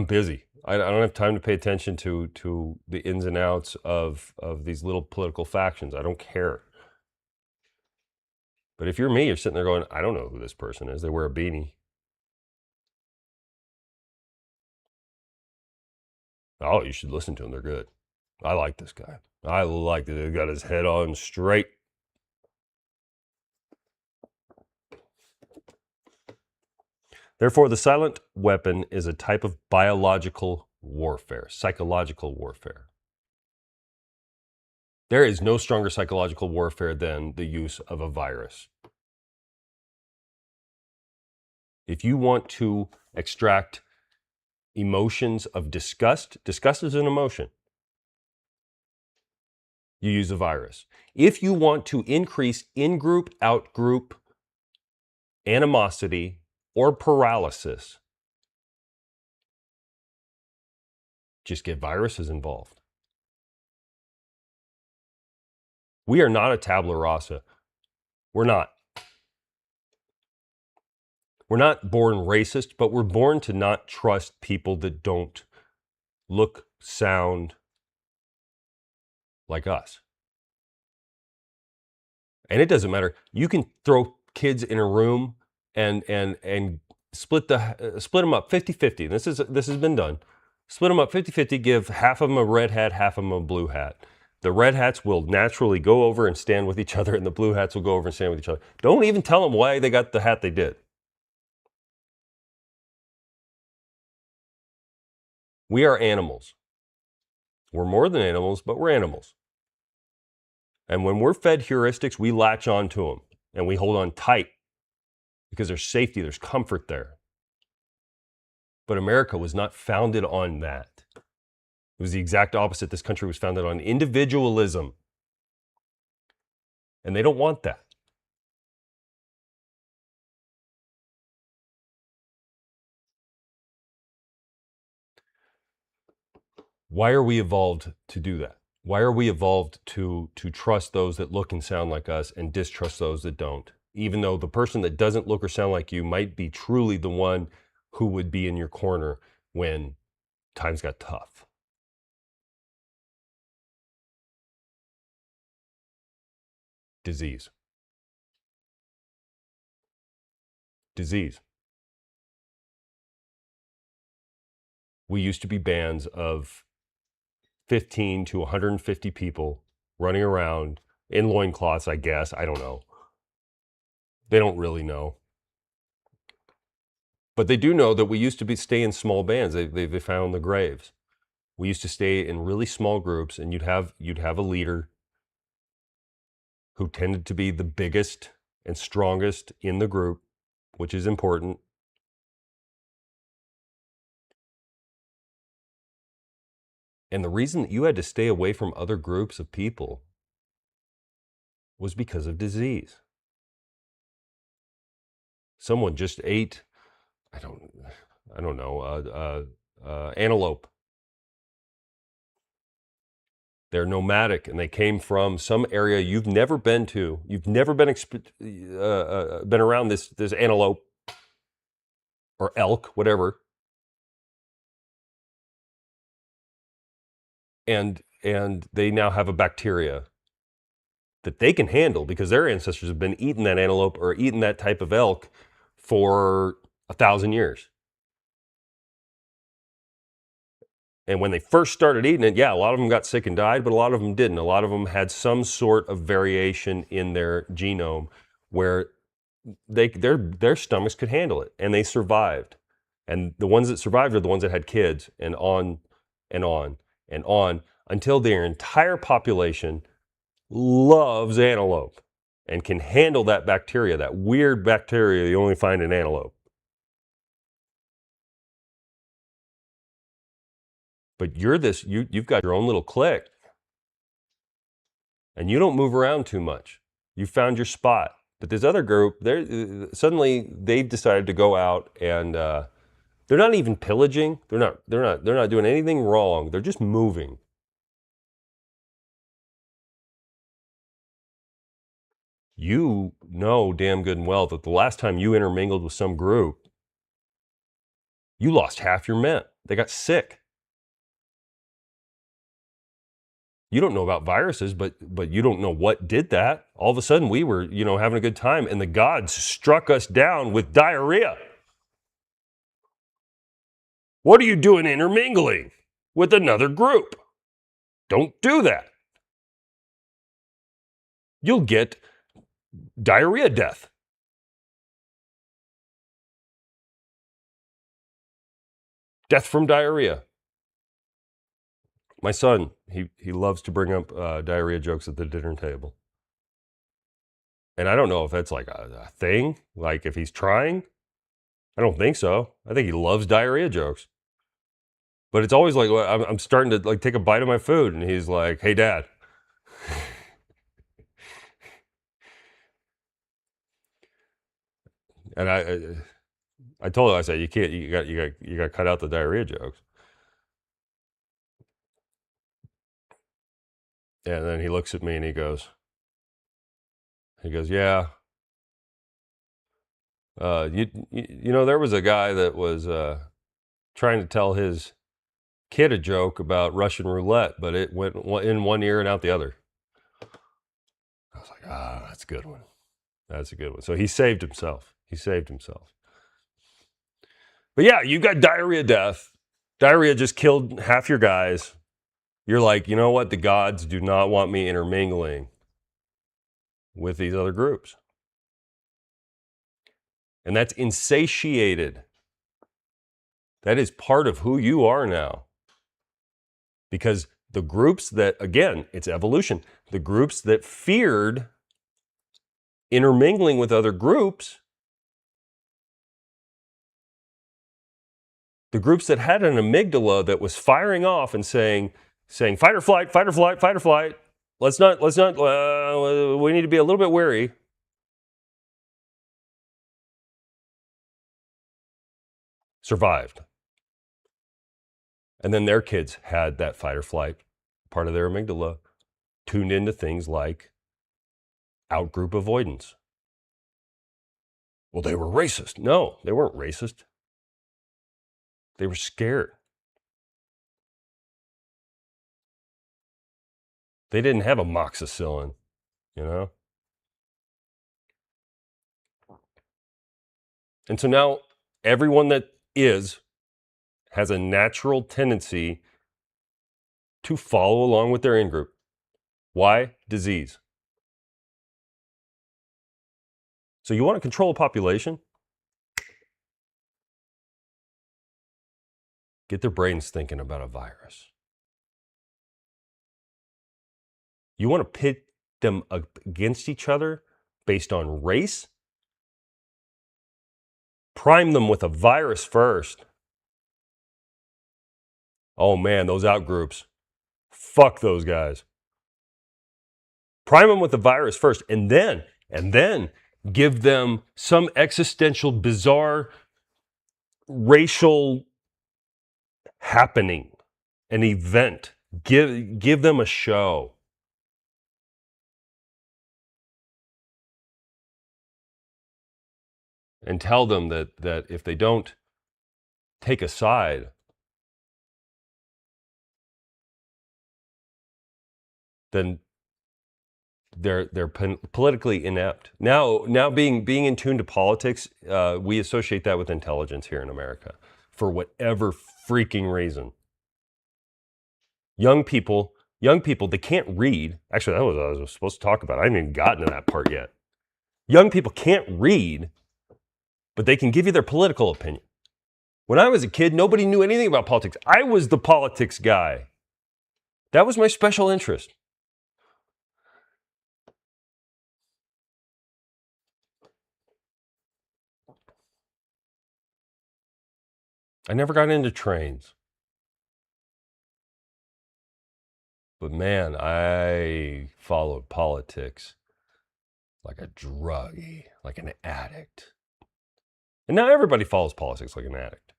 busy. I don't have time to pay attention to the ins and outs of these little political factions. I don't care. But if you're me, you're sitting there going, I don't know who this person is. They wear a beanie. Oh, you should listen to them. They're good. I like this guy. I like that. He's got his head on straight. Therefore, the silent weapon is a type of biological warfare, psychological warfare. There is no stronger psychological warfare than the use of a virus. If you want to extract emotions of disgust is an emotion. You use a virus. If you want to increase in-group, out-group animosity or paralysis, just get viruses involved. We are not a tabula rasa. We're not. We're not born racist, but we're born to not trust people that don't look, sound like us. And it doesn't matter. You can throw kids in a room and split them up 50-50. This has been done. Split them up 50-50, give half of them a red hat, half of them a blue hat. The red hats will naturally go over and stand with each other, and the blue hats will go over and stand with each other. Don't even tell them why they got the hat they did. We are animals. We're more than animals, but we're animals. And when we're fed heuristics, we latch on to them, and we hold on tight because there's safety, there's comfort there. But America was not founded on that. It was the exact opposite. This country was founded on individualism. And they don't want that. Why are we evolved to do that? Why are we evolved to trust those that look and sound like us and distrust those that don't? Even though the person that doesn't look or sound like you might be truly the one who would be in your corner when times got tough. Disease. We used to be bands of 15 to 150 people running around in loincloths, I guess. I don't know. They don't really know. But they do know that we used to stay in small bands. They found the graves. We used to stay in really small groups, and you'd have a leader who tended to be the biggest and strongest in the group, which is important. And the reason that you had to stay away from other groups of people was because of disease. Someone just ate, I don't know, antelope. They're nomadic, and they came from some area you've never been to. You've never been around this antelope or elk, whatever. And they now have a bacteria that they can handle because their ancestors have been eating that antelope or eating that type of elk for 1,000 years. And when they first started eating it, yeah, a lot of them got sick and died, but a lot of them didn't. A lot of them had some sort of variation in their genome where their stomachs could handle it, and they survived. And the ones that survived are the ones that had kids, and on and on and on, until their entire population loves antelope and can handle that bacteria, that weird bacteria you only find in antelope. But you've got your own little clique, and you don't move around too much. You found your spot. But this other group, suddenly they've decided to go out, and they're not even pillaging. They're not doing anything wrong. They're just moving. You know damn good and well that the last time you intermingled with some group, you lost half your men. They got sick. You don't know about viruses, but you don't know what did that. All of a sudden we were, having a good time, and the gods struck us down with diarrhea. What are you doing intermingling with another group? Don't do that. You'll get diarrhea death. Death from diarrhea. My son, he loves to bring up diarrhea jokes at the dinner table. And I don't know if that's like a thing, like if he's trying. I don't think so. I think he loves diarrhea jokes. But it's always like I'm starting to like take a bite of my food, and he's like, "Hey, Dad." And I told him, I said, you got to cut out the diarrhea jokes. And then he looks at me and he goes, yeah. There was a guy that was trying to tell his kid a joke about Russian roulette, but it went in one ear and out the other. I was like, that's a good one. That's a good one. So he saved himself. But yeah, you got diarrhea death. Diarrhea just killed half your guys. You're like, you know what? The gods do not want me intermingling with these other groups. And that's insatiated. That is part of who you are now. Because the groups that, again, it's evolution. The groups that feared intermingling with other groups, the groups that had an amygdala that was firing off and saying fight or flight, fight or flight, fight or flight. Let's not, we need to be a little bit wary. Survived. And then their kids had that fight or flight part of their amygdala tuned into things like outgroup avoidance. Well, they were racist. No, they weren't racist. They were scared. They didn't have amoxicillin, you know? And so now everyone that has a natural tendency to follow along with their in-group. Why? Disease. So you want to control a population? Get their brains thinking about a virus. You want to pit them against each other based on race? Prime them with a virus first. Oh man, those outgroups. Fuck those guys. Prime them with the virus first, and then give them some existential, bizarre, racial happening, an event. Give them a show. And tell them that if they don't take a side, then they're politically inept. Now being in tune to politics, we associate that with intelligence here in America for whatever freaking reason. Young people, they can't read. Actually, that was what I was supposed to talk about. I haven't even gotten to that part yet. Young people can't read, but they can give you their political opinion. When I was a kid, nobody knew anything about politics. I was the politics guy. That was my special interest. I never got into trains. But man, I followed politics like a druggie, like an addict. And now everybody follows politics like an addict.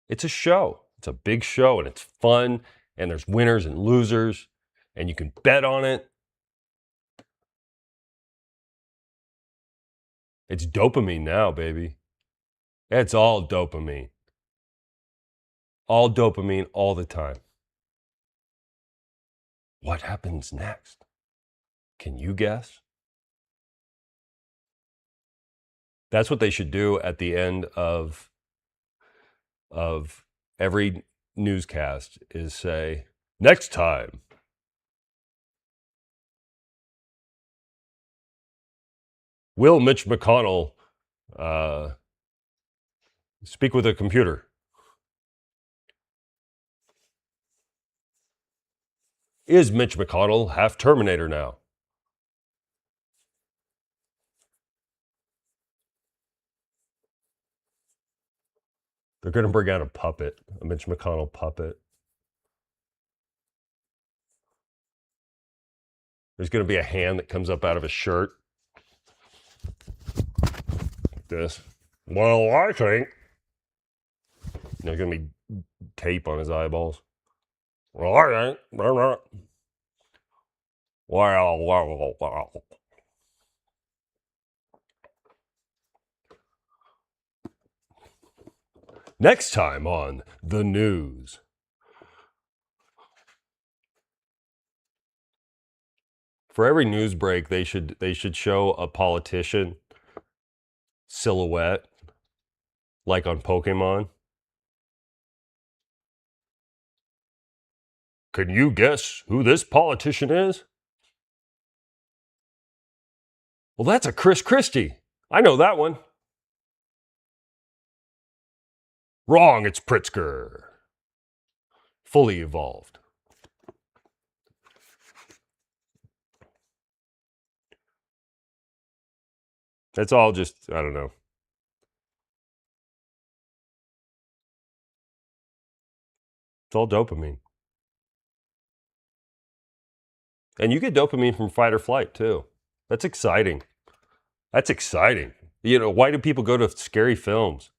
It's a show. It's a big show, and it's fun, and there's winners and losers, and you can bet on it. It's dopamine now, baby. It's all dopamine. All dopamine all the time. What happens next? Can you guess? That's what they should do at the end of every newscast is say, next time. Will Mitch McConnell speak with a computer? Is Mitch McConnell half Terminator now? They're going to bring out a puppet, a Mitch McConnell puppet. There's going to be a hand that comes up out of a shirt. Like this. Well, I think. There's going to be tape on his eyeballs. Well, I think. Well. Next time on the news. For every news break, they should show a politician silhouette, like on Pokemon. Can you guess who this politician is? Well, that's a Chris Christie. I know that one. Wrong, it's Pritzker. Fully evolved. It's all just, I don't know. It's all dopamine. And you get dopamine from fight or flight too. That's exciting. That's exciting. You know, why do people go to scary films?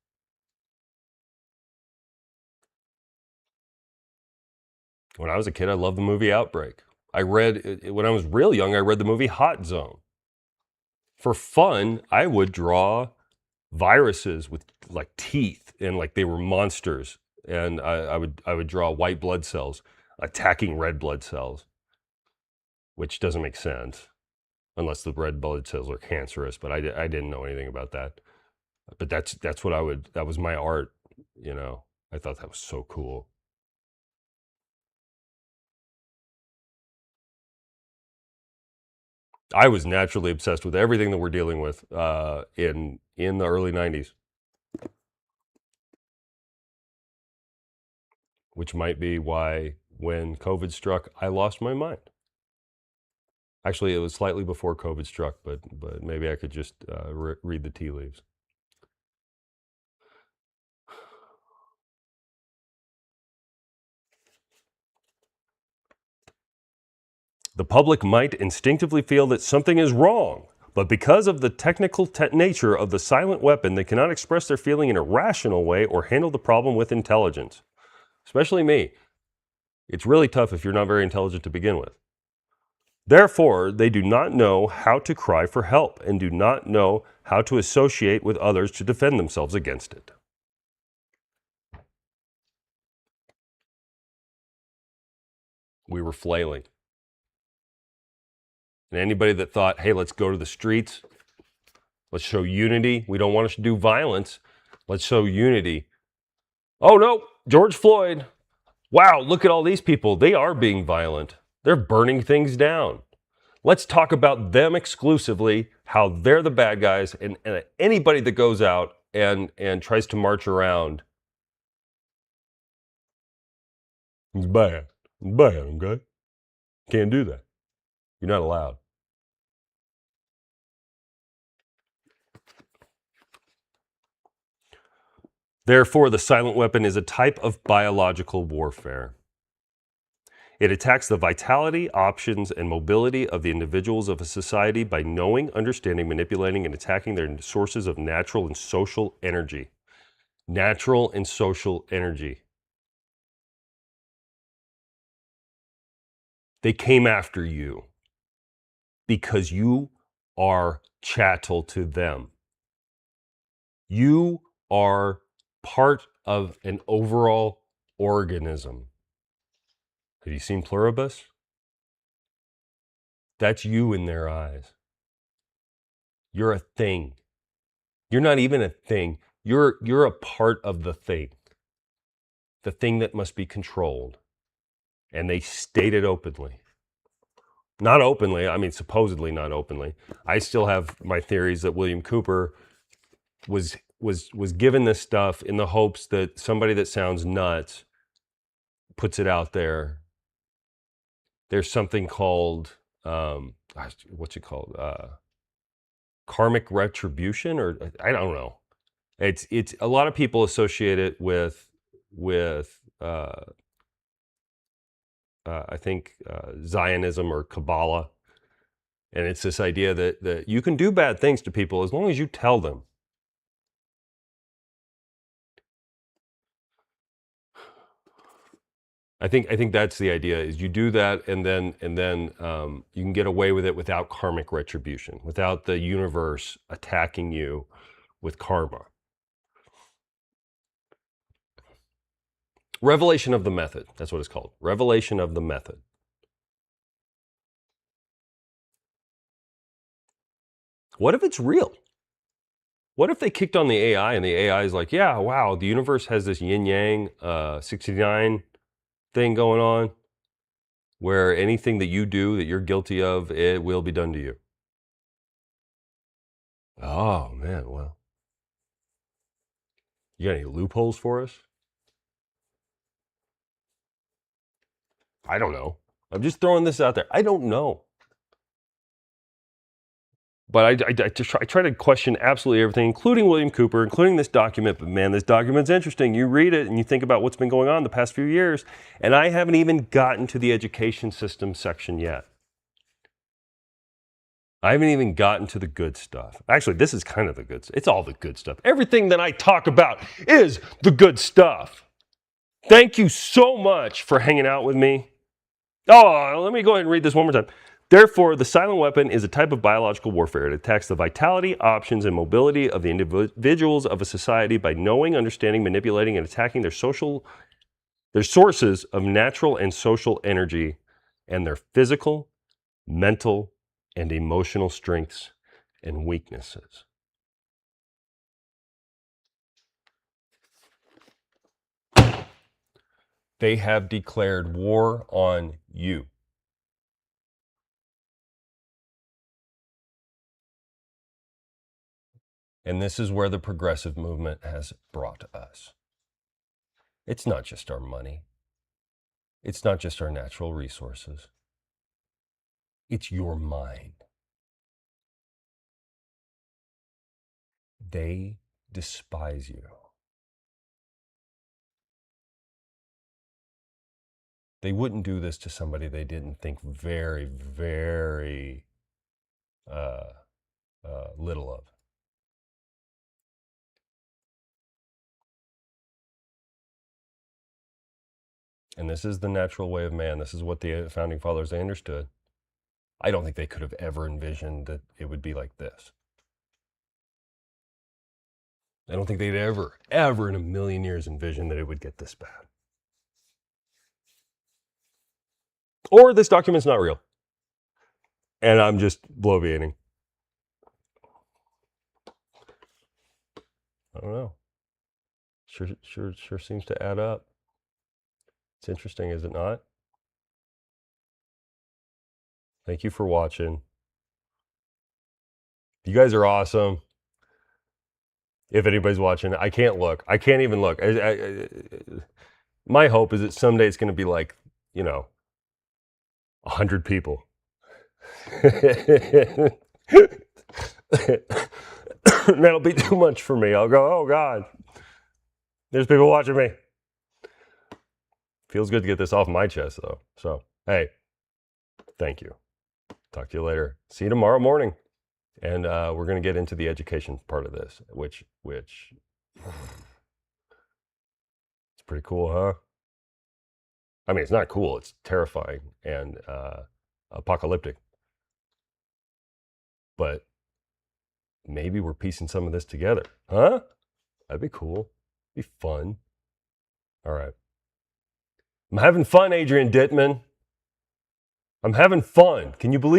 When I was a kid, I loved the movie Outbreak. When I was real young, I read the movie Hot Zone. For fun, I would draw viruses with like teeth and like they were monsters. And I would draw white blood cells attacking red blood cells, which doesn't make sense unless the red blood cells are cancerous. But I didn't know anything about that. But that's what that was my art, you know. I thought that was so cool. I was naturally obsessed with everything that we're dealing with in the early 90s, which might be why when COVID struck, I lost my mind. Actually, it was slightly before COVID struck, but maybe I could just read the tea leaves. The public might instinctively feel that something is wrong, but because of the technical nature of the silent weapon, they cannot express their feeling in a rational way or handle the problem with intelligence. Especially me. It's really tough if you're not very intelligent to begin with. Therefore, they do not know how to cry for help and do not know how to associate with others to defend themselves against it. We were flailing. And anybody that thought, hey, let's go to the streets, let's show unity. We don't want to do violence. Let's show unity. Oh, no, George Floyd. Wow, look at all these people. They are being violent. They're burning things down. Let's talk about them exclusively, how they're the bad guys, and anybody that goes out and tries to march around. It's bad. It's bad, okay? Can't do that. You're not allowed. Therefore, the silent weapon is a type of biological warfare. It attacks the vitality, options, and mobility of the individuals of a society by knowing, understanding, manipulating, and attacking their sources of natural and social energy. Natural and social energy. They came after you because you are chattel to them. You are part of an overall organism. Have you seen Pluribus? That's you in their eyes. You're a thing. You're not even a thing. You're a part of the thing that must be controlled. And they state it openly. Not openly, I mean supposedly not openly. I still have my theories that William Cooper was given this stuff in the hopes that somebody that sounds nuts puts it out there. There's something called what's it called? Karmic retribution, or I don't know. It's a lot of people associate it with I think Zionism or Kabbalah, and it's this idea that you can do bad things to people as long as you tell them. I think that's the idea, is you do that and then you can get away with it without karmic retribution, without the universe attacking you with karma. Revelation of the method. That's what it's called. Revelation of the method. What if it's real? What if they kicked on the AI and the AI is like, yeah, wow, the universe has this yin-yang 69 thing going on where anything that you do that you're guilty of, it will be done to you. Oh, man, well. You got any loopholes for us? I don't know. I'm just throwing this out there. I don't know. But I try to question absolutely everything, including William Cooper, including this document. But man, this document's interesting. You read it and you think about what's been going on the past few years. And I haven't even gotten to the education system section yet. I haven't even gotten to the good stuff. Actually, this is kind of the good stuff. It's all the good stuff. Everything that I talk about is the good stuff. Thank you so much for hanging out with me. Oh, let me go ahead and read this one more time. Therefore, the silent weapon is a type of biological warfare. It attacks the vitality, options, and mobility of the individuals of a society by knowing, understanding, manipulating, and attacking their sources of natural and social energy and their physical, mental, and emotional strengths and weaknesses. They have declared war on you. And this is where the progressive movement has brought us. It's not just our money. It's not just our natural resources. It's your mind. They despise you. They wouldn't do this to somebody they didn't think very, very little of. And this is the natural way of man. This is what the founding fathers understood. I don't think they could have ever envisioned that it would be like this. I don't think they'd ever in a million years envisioned that it would get this bad. Or this document's not real. And I'm just bloviating. I don't know. Sure seems to add up. It's interesting, is it not? Thank you for watching. You guys are awesome. If anybody's watching, I can't look. I can't even look. My hope is that someday it's going to be like, 100 people. That'll be too much for me. I'll go, oh God, there's people watching me. Feels good to get this off my chest, though. So, hey, thank you. Talk to you later. See you tomorrow morning. And we're going to get into the education part of this, which it's pretty cool, huh? I mean, it's not cool. It's terrifying and apocalyptic. But maybe we're piecing some of this together, huh? That'd be cool. Be fun. All right. I'm having fun, Adrian Dittman. I'm having fun. Can you believe